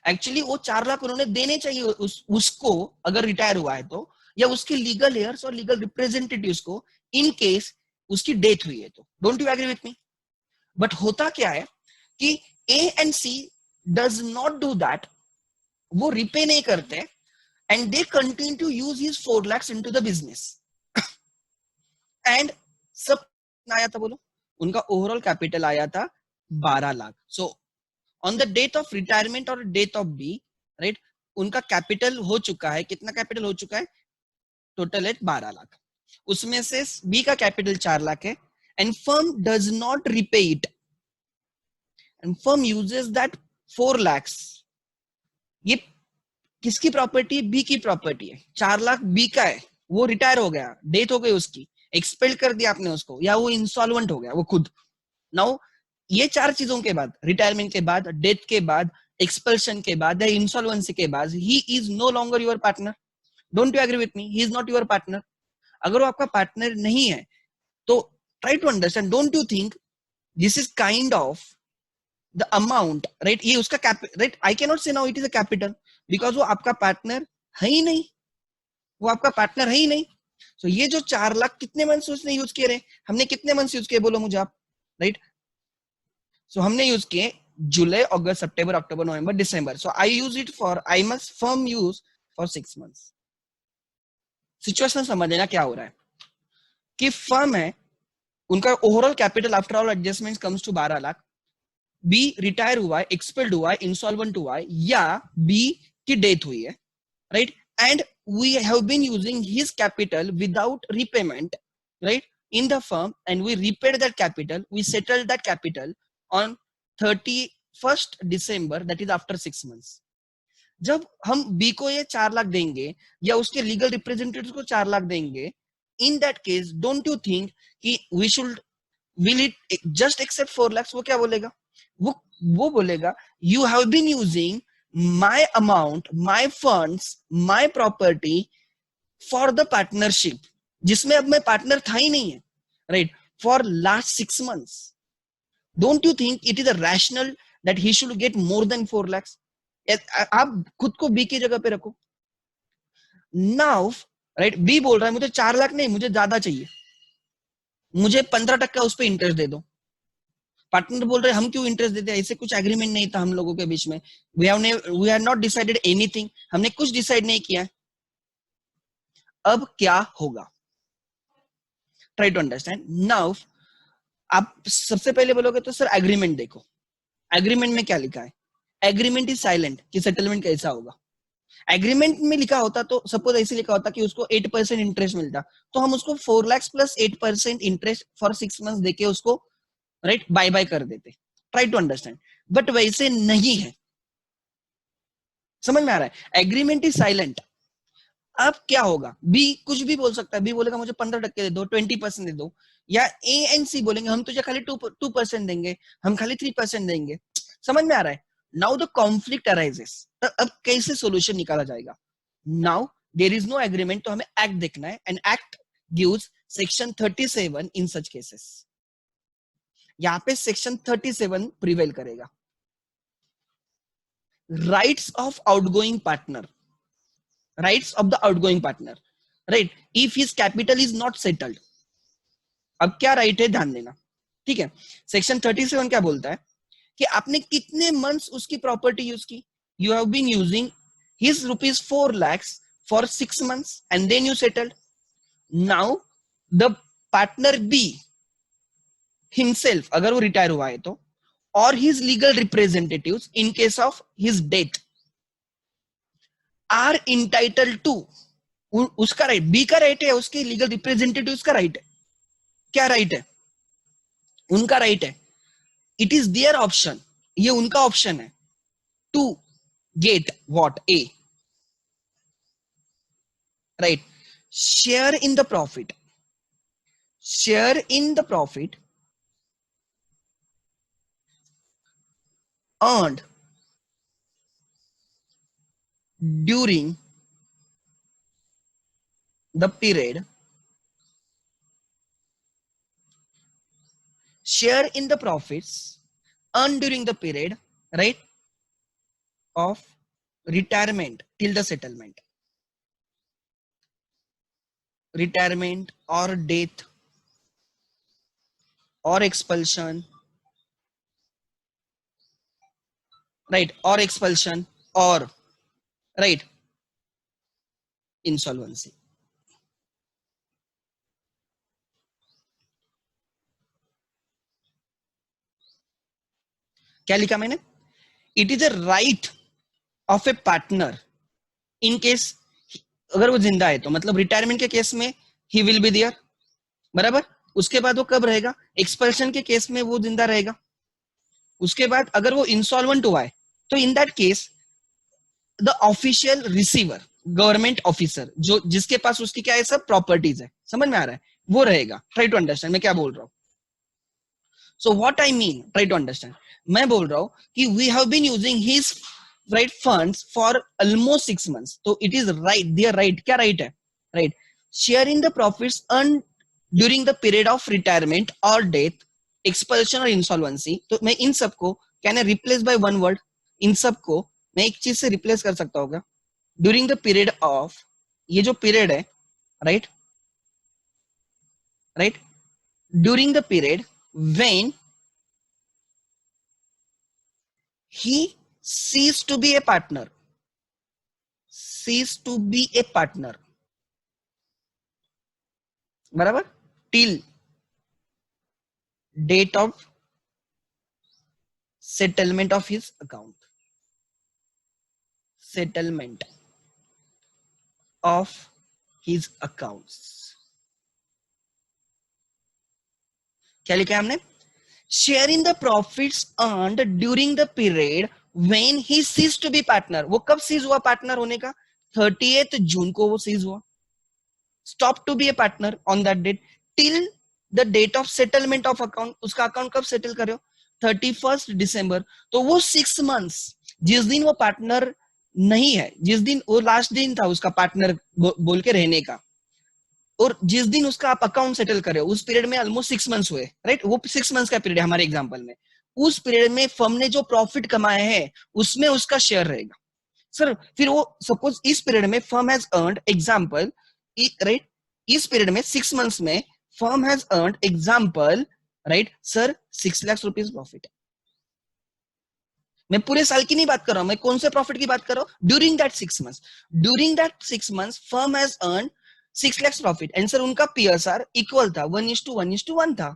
actually वो 4 लाख उन्होंने देने चाहिए उसको अगर रिटायर हुआ है तो, या उसके लीगल एयर्स और लीगल रिप्रेजेंटेटिव्स को इन केस उसकी डेथ हुई है तो। Don't you agree with me? But होता क्या है कि A and C does not do that, वो रिपे नहीं करते and they continue to use his 4 lakhs into the business. And सब आया था बोलो, उनका ओवरऑल कैपिटल आया था 12 lakh. So on the date of retirement और डेट ऑफ बी, राइट, उनका कैपिटल हो चुका है, कितना कैपिटल हो चुका है? टोटल है 12 लाख। उसमें से बी का कैपिटल 4 लाख है and firm does not repay it and firm uses that 4 lakhs। ये किसकी प्रॉपर्टी? बी की प्रॉपर्टी है। 4 लाख बी का है, वो रिटायर हो गया, डेथ हो गई उसकी, एक्सपेल कर दिया आपने उसको, या वो इंसॉल्वेंट हो गया वो खुद। नाउ ये 4 चीजों के बाद, रिटायरमेंट के बाद, डेथ के बाद, एक्सपल्शन के बाद, या इंसॉल्वेंसी के बाद, he is no longer your partner. Don't you agree with me? He is not your partner. अगर वो आपका पार्टनर नहीं है तो try to understand, don't you think this is kind of the amount, right? ये उसका right, I can not say now it is a capital because वो आपका पार्टनर है ही नहीं, वो आपका पार्टनर है ही नहीं। तो ये जो 4 लाख कितने मंथ्स उसने यूज किए रहे? हमने कितने मंथ्स यूज किए बोलो मुझे आप, राइट? सो हमने यूज किए जुलाई, अगस्त, सितंबर, अक्टूबर, नवंबर, दिसंबर। So I use it for, I must firm use for 6 months. Situation समझ लेना क्या हो रहा है कि फर्म है, उनका overall capital after all adjustment comes to 12 lakh. B retire हुआ है, एक्सपेल्ड हुआ है, इंसॉल्वेंट हुआ है, या बी की डेथ हुई है, right? And we have been using his capital without repayment, right, in the firm, and we repaid that capital, we settled that capital on 31st December, that is after 6 months। जब हम B को ये 4 लाख देंगे या उसके legal representative को 4 लाख देंगे, in that case don't you think कि we should will it just accept 4 lakhs? वो क्या बोलेगा? वो बोलेगा you have been using my amount, my funds, my property for the partnership, जिसमें अब मैं पार्टनर था ही नहीं है, right, for last 6 months। Don't you think it is a rational that he should get more than 4 lakhs? आप खुद को B की जगह पे रखो। नाउ राइट, बी बोल रहा है मुझे 4 लाख नहीं, मुझे ज्यादा चाहिए, मुझे 15% उस पर इंटरेस्ट दे दो। पार्टनर बोल रहे हम क्यों इंटरेस्ट देते हैं, ऐसे कुछ एग्रीमेंट नहीं था हम लोगों के बीच में, we have not decided anything, हमने कुछ डिसाइड नहीं किया। अब क्या होगा? Try to understand now. आप सबसे पहले बोलोगे तो सर एग्रीमेंट देखो, एग्रीमेंट में क्या लिखा है? एग्रीमेंट इज साइलेंट कि सेटलमेंट कैसा होगा। एग्रीमेंट में लिखा होता तो सपोज ऐसे लिखा होता कि उसको 8% इंटरेस्ट मिलता, तो हम उसको 4 lakhs plus 8% interest for 6 months देके उसको राइट बाय बाय कर देते। ट्राई टू अंडरस्टैंड, बट वैसे नहीं है। समझ में आ रहा है? Agreement is silent. अब क्या होगा? बी कुछ भी बोल सकता है, बी बोलेगा मुझे 15% दे दो, 20% दे दो, या ए एंड सी बोलेंगे हम तुझे खाली 2% देंगे, हम खाली 3% देंगे। समझ में आ रहा है? Now the conflict arises. अब कैसे सोल्यूशन निकाला जाएगा? Now there is no agreement, तो हमें एक्ट देखना है, and act gives section 37 in such cases. यहाँ पे सेक्शन 37 प्रिवेल करेगा. Rights of outgoing partner, rights of the outgoing partner, right, if his capital is not settled. अब क्या right है ध्यान देना, ठीक है. सेक्शन 37 क्या बोलता है कि आपने कितने मंथ्स उसकी प्रॉपर्टी यूज की. You have been using his rupees 4 lakhs for 6 months and then you settled. Now the partner B himself, अगर वो रिटायर हुआ है तो, और his legal representatives in case of his death are entitle to, उसका right, B का right है, उसके लीगल रिप्रेजेंटेटिव्स का राइट है. क्या राइट है? उनका राइट है. इट इज देयर ऑप्शन, ये उनका ऑप्शन है, to get what, uh, right, share in the profit, share in the profit earned during the period, share in the profits earned during the period, right, of retirement till the settlement, retirement or death or expulsion, right, or expulsion or, right, insolvency. क्या लिखा मैंने? It is a right of A partner in case, अगर वो जिंदा है तो, मतलब retirement के केस में ही विल बी देयर, बराबर. उसके बाद वो कब रहेगा? एक्सपल्शन के केस में वो जिंदा रहेगा. उसके बाद अगर वो इंसॉल्वेंट हुआ है तो इन that case the official receiver, government officer, जो जिसके पास उसकी क्या है, सब प्रॉपर्टीज है, समझ में आ रहा है, वो रहेगा. ट्राई टू अंडरस्टैंड मैं क्या बोल रहा हूँ. So what I mean, try to understand. मैं बोल रहा हूँ कि we have been using his right funds for almost 6 months, तो it is right, there right, क्या राइट है, right, share in the profits earn during the period of retirement और death, expulsion और इंसॉल्वेंसी. तो मैं इन सबको can I replace by one word, इन सबको मैं एक चीज से रिप्लेस कर सकता होगा, ड्यूरिंग द पीरियड ऑफ, ये जो पीरियड है, right, right, during the period when he ceased to be a partner, ceased to be a partner, बराबर, till date of settlement of his account, settlement of his accounts. क्या लिखा है हमने? Share in the profits earned during the period when he cease to be partner. वो कब seize हुआ partner होने का? 30th जून को वो सीज हुआ. Stop to be a partner on that date till the date of settlement of account. उसका account कब सेटल कर रहे हो? 31st December. तो वो 6 months, जिस दिन वो पार्टनर नहीं है, जिस दिन वो लास्ट दिन था उसका पार्टनर बोल के रहने का, और जिस दिन उसका आप अकाउंट सेटल कर रहे हो, उस पीरियड में ऑलमोस्ट 6 months हुए, राइट, वो 6 months का पीरियड है हमारे एग्जांपल में. उस पीरियड में फर्म ने जो प्रॉफिट कमाया है उसमें उसका शेयर रहेगा. सर फिर वो सपोज इस पीरियड में firm has earned example, right, इस पीरियड में 6 months में firm has earned example, right sir, 6 lakhs rupees profit. मैं पूरे साल की नहीं बात कर रहा हूं, मैं कौन से प्रॉफिट की बात कर रहा हूं? During that 6 months, during that 6 months firm has earn 6 lakhs profit and sir उनका पीएसआर इक्वल था, 1:1:1 था.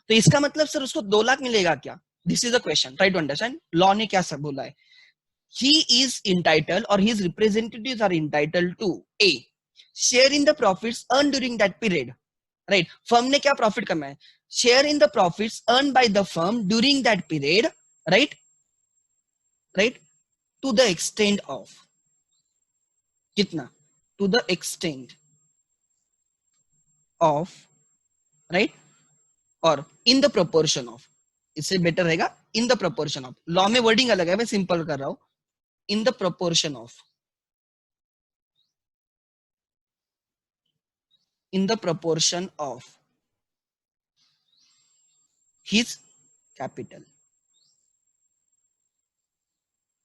तो इसका मतलब सर उसको 2 लाख मिलेगा क्या? This is a question, try to understand law ने क्या सब बोला है. He is entitled or his representatives are entitled to A, share in the profits earned during that period, right. Firm ने क्या प्रॉफिट कमाया? Share in the profits earned by the firm during that period, right, right, to the extent of, कितना? To the extent of, right, और in the proportion of, इससे better रहेगा in the proportion of. Law में wording अलग है, मैं simple कर रहा हूं, in the proportion of, in the proportion of, his capital,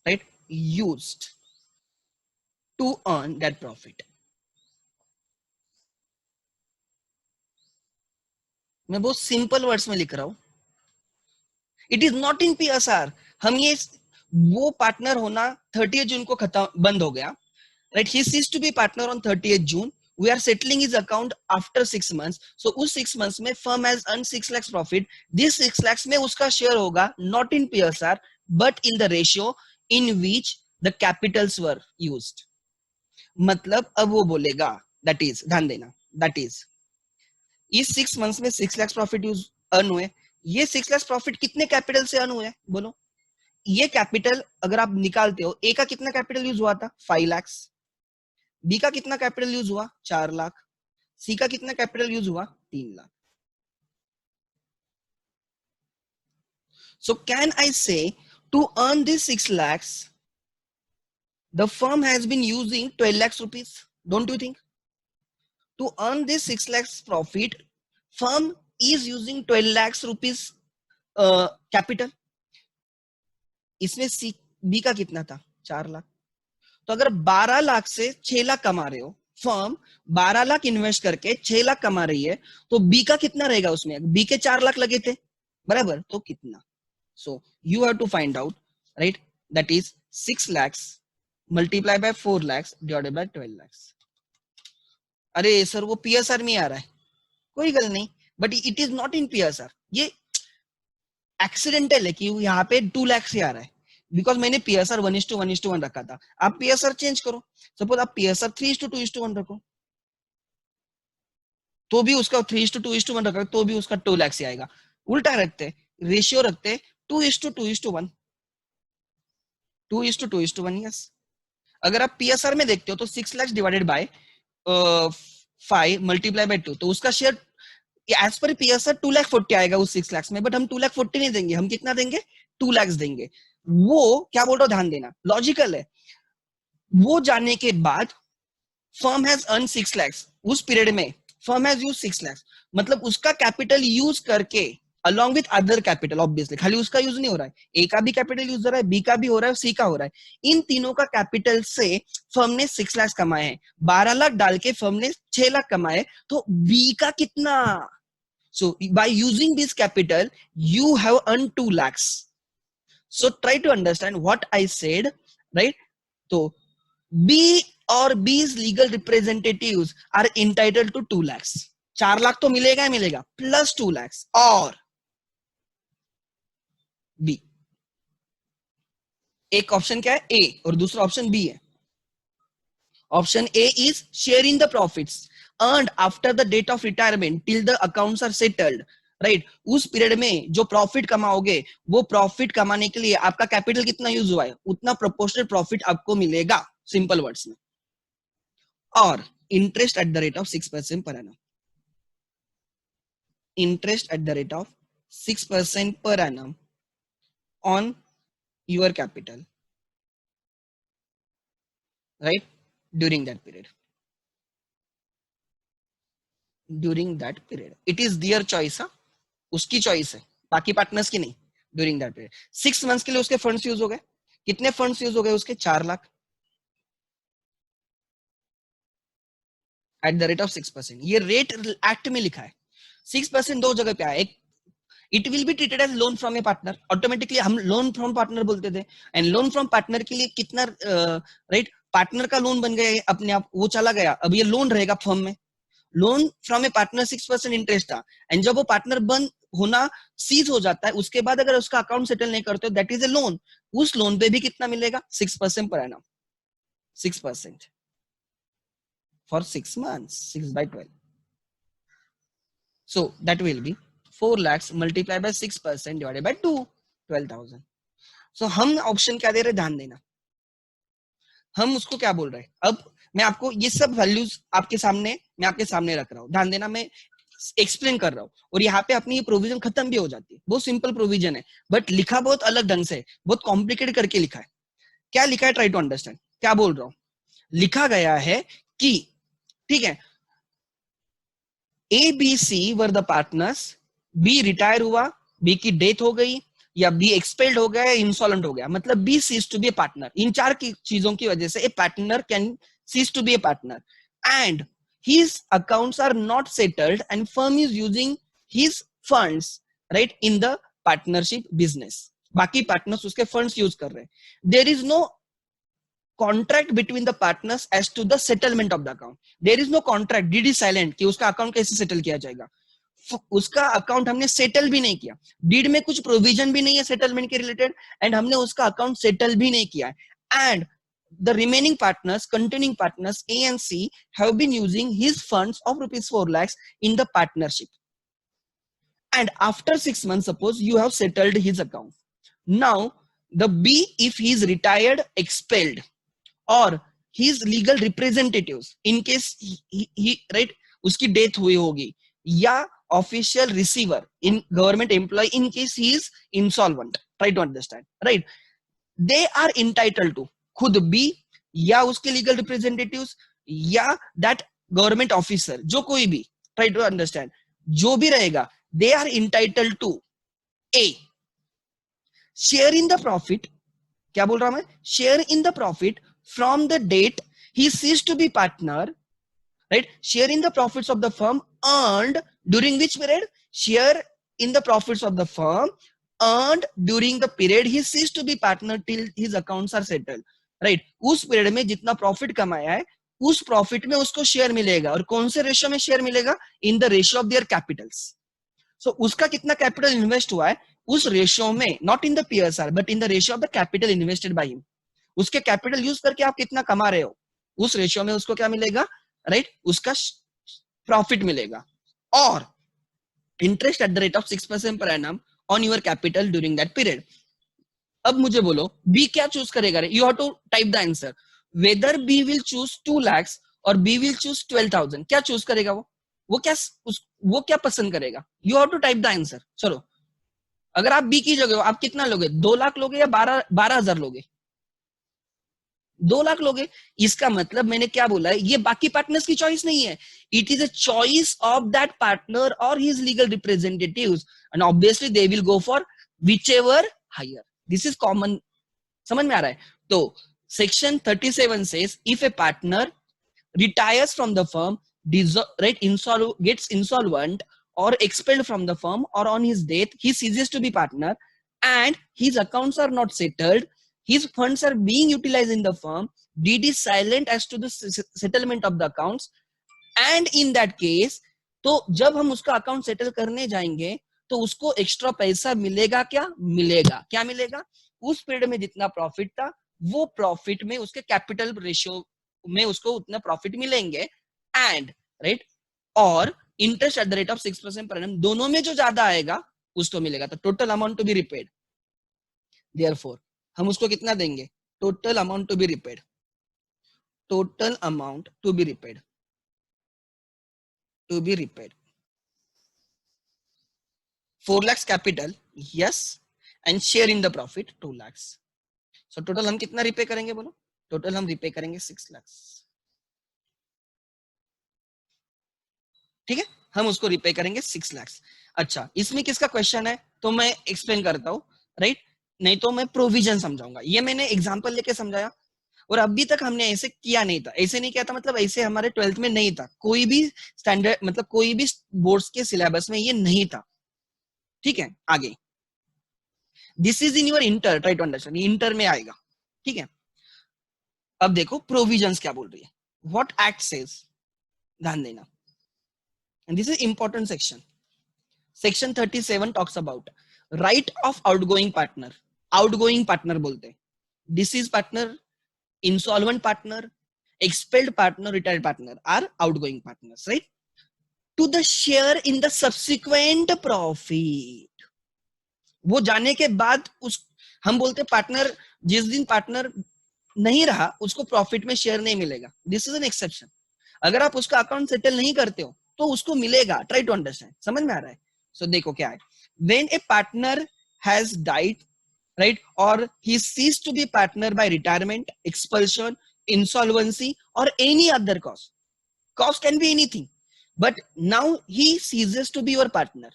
right, used to earn that profit. मैं बहुत सिंपल वर्ड्स में लिख रहा हूं. It is not in PSR. हम ये वो पार्टनर होना 30 जून को खत्म बंद हो गया, right. He cease to be partner on 30 June. We are settling his account after 6 months. So उस 6 months में firm has earn 6 lakhs profit. This 6 lakhs में उसका शेयर होगा not in PSR but in the ratio in which the capitals were used. मतलब अब वो बोलेगा, that is, ध्यान देना, दैट इज इस 6 months में 6 lakhs प्रॉफिट यूज अर्न हुए. ये 6 lakhs प्रॉफिट कितने कैपिटल से अर्न हुए बोलो. ये कैपिटल अगर आप निकालते हो, ए का कितना कैपिटल यूज हुआ था 5 lakhs, बी का कितना कैपिटल यूज हुआ 4 लाख, सी का कितना कैपिटल यूज हुआ 3 लाख. सो can I say to earn this 6 lakhs the firm has been using 12 lakhs rupees, don't you think? To earn this 6 lakhs profit, firm is using 12 lakhs rupees capital. इसमें C B का कितना था 4 लाख. तो अगर 12 लाख से 6 लाख कमा रहे हो, फर्म 12 लाख इन्वेस्ट करके 6 लाख कमा रही है, तो बी का कितना रहेगा उसमें. बी के 4 लाख लगे थे बराबर, तो कितना. So you have to find out, right, that is 6 lakhs multiply by 4 lakhs divided by 12 lakhs. अरे सर वो पीएसआर में आ रहा है, कोई गल नहीं, but it is not in PSR. ये एक्सीडेंटल है कि यहाँ पे 2 लाख से आ रहा है, बिकॉज मैंने पीएसआर 1:1:1 रखा था. आप पीएसआर चेंज करो, सपोज आप पीएसआर 3:2:1 रखो, तो भी उसका 3:2:1 रखो तो भी उसका 2 लाख से आएगा. उल्टा रखते, रेशियो रखते 2:2:1, 2:2:1. यस, अगर आप पीएसआर में देखते हो तो 6 lakhs divided by 5 multiply by 2, तो उसका शेयर एज पर पीएसआर 2,40,000 आएगा उस 6 lakhs में. बट हम 2,40,000 नहीं देंगे, हम कितना देंगे 2 lakhs देंगे. वो क्या बोल रहा हूं, ध्यान देना, लॉजिकल है. वो जाने के बाद फर्म हैज अर्न 6 lakhs. उस पीरियड में फर्म हैज यूज 6 lakhs, मतलब उसका कैपिटल यूज करके along with other capital, obviously खाली उसका यूज नहीं हो रहा है, ए का भी कैपिटल यूज हो रहा है, बी का भी हो रहा है, सी का हो रहा है. इन तीनों का कैपिटल से फर्म ने 6 लाख कमाए हैं. 12 लाख डाल के फर्म ने 6 लाख कमाए, तो बी का कितना. So by using this capital you have earn 2 lakhs. So try to understand what I said, right. तो बी और B's legal representatives are entitled to 2 lakhs. 4 lakh तो मिलेगा ही मिलेगा प्लस 2 lakhs. और बी, एक ऑप्शन क्या है ए और दूसरा ऑप्शन बी है. Option A is share in the profits earned after the date of retirement till the accounts are settled, right. उस पीरियड में जो प्रॉफिट कमाओगे, वो प्रॉफिट कमाने के लिए आपका कैपिटल कितना यूज हुआ है, उतना प्रोपोर्शनल प्रॉफिट आपको मिलेगा, सिंपल वर्ड्स में. और interest at the rate of 6% per annum. Interest at the rate of 6% per annum on your capital, right, during that period. During that period it is their choice. उसकी choice है, बाकी partners की नहीं. During that period 6 months के लिए उसके funds use हो गए. कितने फंड्स यूज हो गए उसके 4 lakh eight the rate of 6%. ये रेट एक्ट में लिखा है. 6% दो जगह पे आया. एक, it will be treated as loan from a partner. Automatically हम लोन फ्रॉम पार्टनर बोलते थे, एंड लोन फ्रॉम पार्टनर के लिए कितना, राइट, पार्टनर का लोन बन गया अपने आप, वो चला गया, अब ये लोन रहेगा फर्म में. Loan from a partner 6% interest था, एंड जब वो पार्टनर बंद होना सीज हो जाता है, उसके बाद अगर उसका अकाउंट सेटल नहीं करते, दैट इज ए लोन. उस लोन पे भी कितना मिलेगा 6% per annum. 6% for 6 months, 6/12. So that will be 4 lakhs multiplied by 6% divided by 2, 12,000. So हम ऑप्शन क्या दे रहे, ध्यान देना, हम उसको क्या बोल रहे हैं. अब मैं आपको ये सब वैल्यूज आपके सामने रख रहा हूँ, ध्यान देना, मैं एक्सप्लेन कर रहा हूँ. और यहाँ पे अपनी ये प्रोविजन खत्म भी हो जाती है. बहुत सिंपल प्रोविजन है, बट लिखा बहुत अलग ढंग से, बहुत कॉम्प्लिकेटेड करके लिखा है. क्या लिखा है, ट्राई टू अंडरस्टैंड. क्या बोल रहा हूँ, लिखा गया है कि, ठीक है, A B C were the partners, B retire हुआ, बी की डेथ हो गई, या बी एक्सपेल्ड हो गया, या इंसॉल्वेंट हो गया, मतलब B ceases to be a partner. इन चार की चीजों की वजह से a partner can cease to be a partner and his accounts are not settled and firm is using his funds right in the partnership business। बाकी partners उसके funds use कर रहे हैं। There is no contract between the partners as to the settlement of the account. There is no contract, deed silent, कि उसका account कैसे settle किया जाएगा। उसका अकाउंट हमने सेटल भी नहीं किया, डीड में कुछ प्रोविजन भी नहीं है सेटलमेंट के रिलेटेड, एंड हमने उसका अकाउंट सेटल भी नहीं किया है। And the remaining partners, continuing partners A and C, have been using his funds of rupees 4 lakhs in the partnership. And after 6 months, suppose you have settled his account. Now, the B, if he is retired, expelled, or his legal representatives, in case he right, उसकी death हुई होगी, या official receiver in government employ in case he is insolvent, try to understand, right, they are entitled to, खुद B या उसके legal representatives या that government officer, जो कोई भी, ट्राई टू अंडरस्टैंड, जो भी रहेगा, they are entitled to a share in the profit, क्या बोल रहा हूं मैं, share in the profit from the date he cease to be partner, right, share in the profits of the firm earned during which period, share in the profits of the firm earned during the period he ceased to be partner till his accounts are settled, right, उस period में जितना profit कमाया है उस profit में उसको share मिलेगा, और कौन से रेशियो में शेयर मिलेगा, in the ratio of their capitals. So उसका कितना कैपिटल इन्वेस्ट हुआ है उस रेशियो में, not in the PSR but in the ratio of the capital invested by him, उसके कैपिटल यूज करके आप कितना कमा रहे हो उस रेशियो में उसको क्या मिलेगा, राइट, उसका प्रॉफिट मिलेगा, और interest at the rate of 6% per annum on your capital during that period. अब मुझे बोलो बी क्या चूज करेगा, you have to type the answer, whether B will choose 2 lakhs और बी विल चूज 12,000, क्या चूज करेगा वो क्या पसंद करेगा, you have to type the answer. चलो, अगर आप बी की जगह हो आप कितना लोगे, 2 लाख लोगे या 12,000 लोगे, 2 लाख लोगे। इसका मतलब मैंने क्या बोला है, ये बाकी पार्टनर्स की चॉइस नहीं है, it is a choice of that partner और his legal representatives, and obviously they will go for whichever higher, this is common, समझ में आ रहा है। तो section 37 says if a partner retires from the firm, right, gets insolvent or expelled from the firm, or on his death he ceases to be partner and his accounts are not settled, his funds are being utilized in the firm, deed is silent as to the settlement of the accounts, and in that case, तो जब हम उसका account settle करने जाएंगे तो उसको extra पैसा मिलेगा, क्या मिलेगा, उस पीरियड में जितना प्रॉफिट था वो प्रॉफिट में उसके कैपिटल रेशियो में उसको उतना प्रॉफिट मिलेंगे, एंड राइट, और interest at the rate of 6% per annum, दोनों में जो ज्यादा आएगा उसको मिलेगा, तो total amount to be repaid, therefore हम उसको कितना देंगे, total amount to be repaid, total amount to be repaid, 4 lakhs capital, yes, and share in the profit 2 lakhs, so total हम कितना रिपे करेंगे बोलो, टोटल हम रिपे करेंगे 6 lakhs, ठीक है, हम उसको रिपे करेंगे 6 lakhs। अच्छा, इसमें किसका क्वेश्चन है तो मैं एक्सप्लेन करता हूं, राइट, नहीं तो मैं प्रोविजन समझाऊंगा, ये मैंने एग्जांपल लेके समझाया, और अभी तक हमने ऐसे किया नहीं था, ऐसे नहीं किया था मतलब ऐसे हमारे 12th में नहीं था, कोई भी स्टैंडर्ड मतलब कोई भी बोर्ड्स के सिलेबस में ये नहीं था, ठीक है। आगे this is in your inter, try to understand, inter में आएगा, ठीक है। अब देखो प्रोविजंस क्या बोल रही है, व्हाट एक्ट सेज, ध्यान देना, and this is important section, section 37 talks about right of outgoing partner, outgoing partner बोलते हैं, disease partner, insolvent partner, expelled partner, retired partner are outgoing partners, right, to the share in the subsequent profit, वो जाने के बाद उस हम बोलते partner, जिस दिन पार्टनर नहीं रहा उसको प्रॉफिट में शेयर नहीं मिलेगा, दिस इज एन एक्सेप्शन, अगर आप उसका अकाउंट सेटल नहीं करते हो तो उसको मिलेगा, ट्राई टू अंडरस्टैंड, समझ में आ रहा है। सो देखो क्या है, when A partner has died, right, or he ceased to be partner by retirement, expulsion, insolvency, or any other cause can be anything, but now he ceases to be your partner,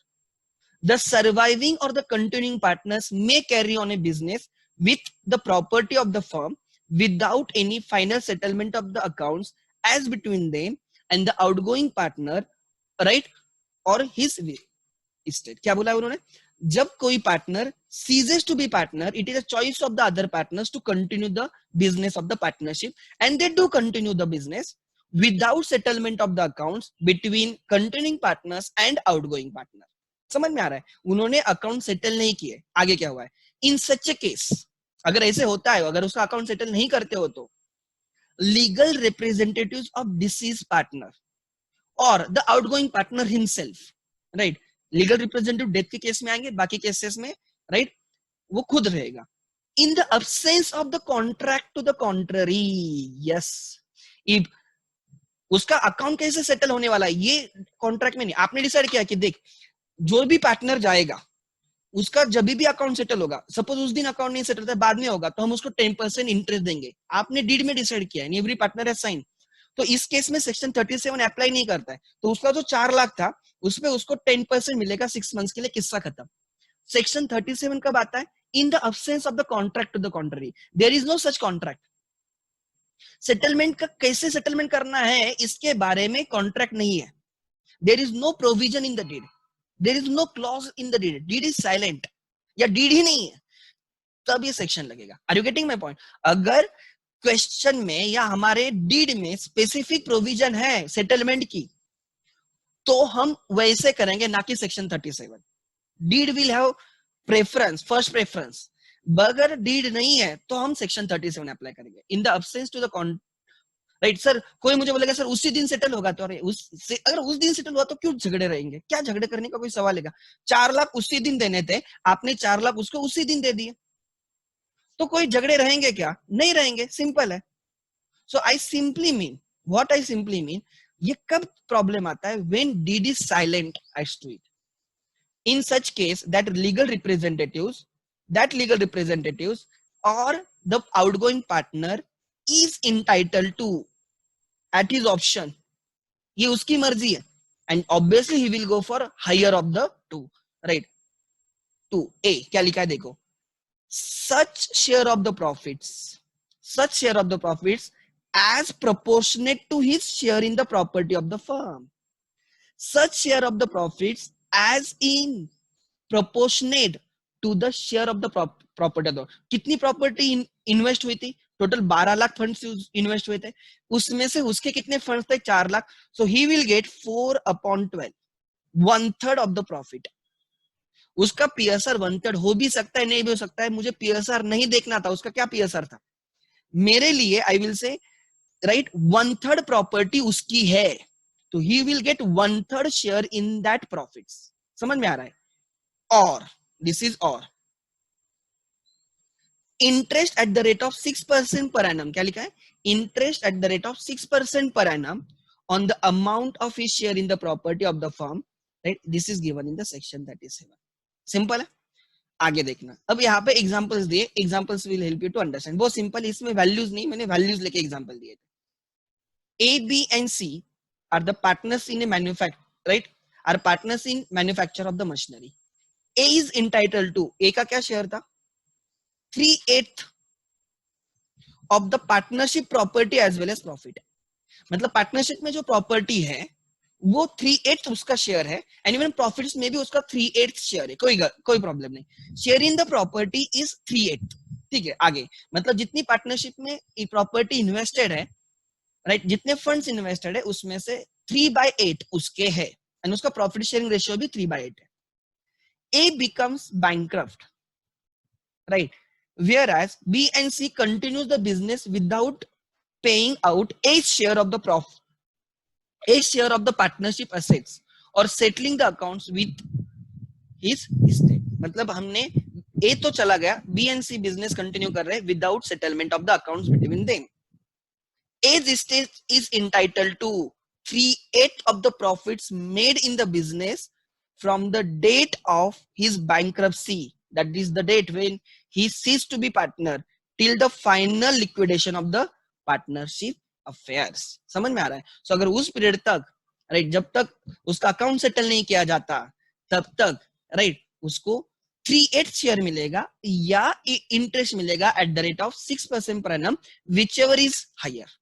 the surviving or the continuing partners may carry on a business with the property of the firm without any final settlement of the accounts as between them and the outgoing partner, right, or his estate. क्या बोला उन्होंने? जब कोई partner ceases to be partner, it is a choice of the other partners to continue the business of the partnership, and they do continue the business without settlement of the accounts between continuing partners and outgoing partner. समझ में आ रहा है? उन्होंने account settle नहीं किए, आगे क्या हुआ है? इन सच ए केस, अगर ऐसे होता है, अगर उसका अकाउंट सेटल नहीं करते हो तो legal representatives of deceased partner और the outgoing partner himself, right, legal representative death के केस में आएंगे, बाकी केसेस में राइट वो खुद रहेगा. In the absence of the contract to the contrary, yes, if उसका अकाउंट कैसे सेटल होने वाला है ये कॉन्ट्रैक्ट में नहीं, आपने डिसाइड किया कि देख जो भी पार्टनर जाएगा उसका जब भी अकाउंट सेटल होगा, सपोज उस दिन अकाउंट नहीं सेटल होता बाद में होगा तो हम उसको 10% इंटरेस्ट देंगे, आपने डीड में डिसाइड किया है, एवरी पार्टनर हैज साइन. तो इस केस में सेक्शन 37 अप्लाई नहीं करता है, तो उसका जो 4 लाख था उसमें उसको 10% मिलेगा 6 मंथ्स के लिए, किस्सा खत्म. सेक्शन 37 कब आता है? In the absence of the contract to the contrary, there is no such contract. Settlement का कैसे सेटलमेंट करना है इसके बारे में कॉन्ट्रैक्ट नहीं है, there is no provision in the deed, there is no clause in the deed, deed is silent या डीड ही नहीं है, तब ये सेक्शन लगेगा. Are you getting my point? अगर क्वेश्चन में या हमारे डीड में स्पेसिफिक प्रोविजन है सेटलमेंट की तो हम वैसे करेंगे, ना कि section 37. Deed will have preference, first preference. अगर डीड नहीं है तो हम सेक्शन 37 अप्लाई करेंगे. In the absence to the right. Sir कोई मुझे बोलेगा सर उसी दिन सेटल होगा, तो अरे अगर उस दिन सेटल हुआ तो क्यों झगड़े रहेंगे? क्या झगड़े करने का कोई सवाल है? 4 लाख उसी दिन देने थे, आपने 4 लाख उसको उसी दिन दे दिए, तो कोई झगड़े रहेंगे क्या? नहीं रहेंगे, सिंपल है. So I simply mean, what I simply mean, ये कब प्रॉब्लम आता है? When deed is silent as to it. In such case that legal representatives or the outgoing partner is entitled to at his option, ये उसकी मर्जी है, and obviously he will go for higher of the two, right. 2A क्या लिखा है देखो, such share of the profits as proportionate to his share in the property of the firm. Such share of the profits as in proportionate to the share of the property. कितनी property invest हुई थी? Total 12 lakh funds invest हुए थे, उसमें से उसके कितने funds थे? 4 lakh. So he will get 4/12, 1/3 of the profit. उसका पीएसआर 1/3 हो भी सकता है, नहीं भी हो सकता है, मुझे पीएसआर नहीं देखना था, उसका क्या पीएसआर था मेरे लिए. I will say right 1/3 property उसकी है, तो ही will gate 1/3 share in that profits. समझ में आ रहा है? और दिस इज और interest at the rate of 6% per annum. क्या लिखा है? Interest at the rate of 6% per annum on the amount of his share in the property of the firm, right? This is given in the section 37. Simple है, आगे देखना. अब यहाँ पे examples दिए, examples will help you to understand. बहुत simple, इसमें values नहीं, मैंने वैल्यूज लेके एग्जांपल दिए थे. A, B and C are the partners in a manufacture, right? Are partners in manufacture of the machinery. A is entitled to, A का क्या share था? 3/8 of the partnership property as well as profit. मतलब partnership में जो property है वो 3/8 उसका share है, एंड इवन प्रॉफिट्स में भी उसका 3/8 शेयर है. कोई प्रॉब्लम नहीं. Share in the property is 3/8. ठीक है, आगे मतलब जितनी पार्टनरशिप में प्रॉपर्टी इन्वेस्टेड है, राइट, जितने फंड्स इन्वेस्टेड है उसमें से 3/8 उसके है, एंड उसका प्रॉफिट शेयरिंग रेशियो भी 3/8 है. A becomes bankrupt, right? Whereas B and C continues the business without paying out a share of the profit, a share of the partnership assets, or settling the accounts with his estate. मतलब हमने A तो चला गया, B and C business continue कर रहे without settlement of the accounts between them. A's estate is entitled to 3/8 of the profits made in the business from the date of his bankruptcy, that is the date when he ceased to be partner, till the final liquidation of the partnership affairs. समझ में आ रहा है? So अगर उस period तक, right, जब तक उसका अकाउंट सेटल नहीं किया जाता तब तक राइट, उसको 3/8 शेयर मिलेगा या इंटरेस्ट मिलेगा eight the rate of 6% per annum, whichever is higher.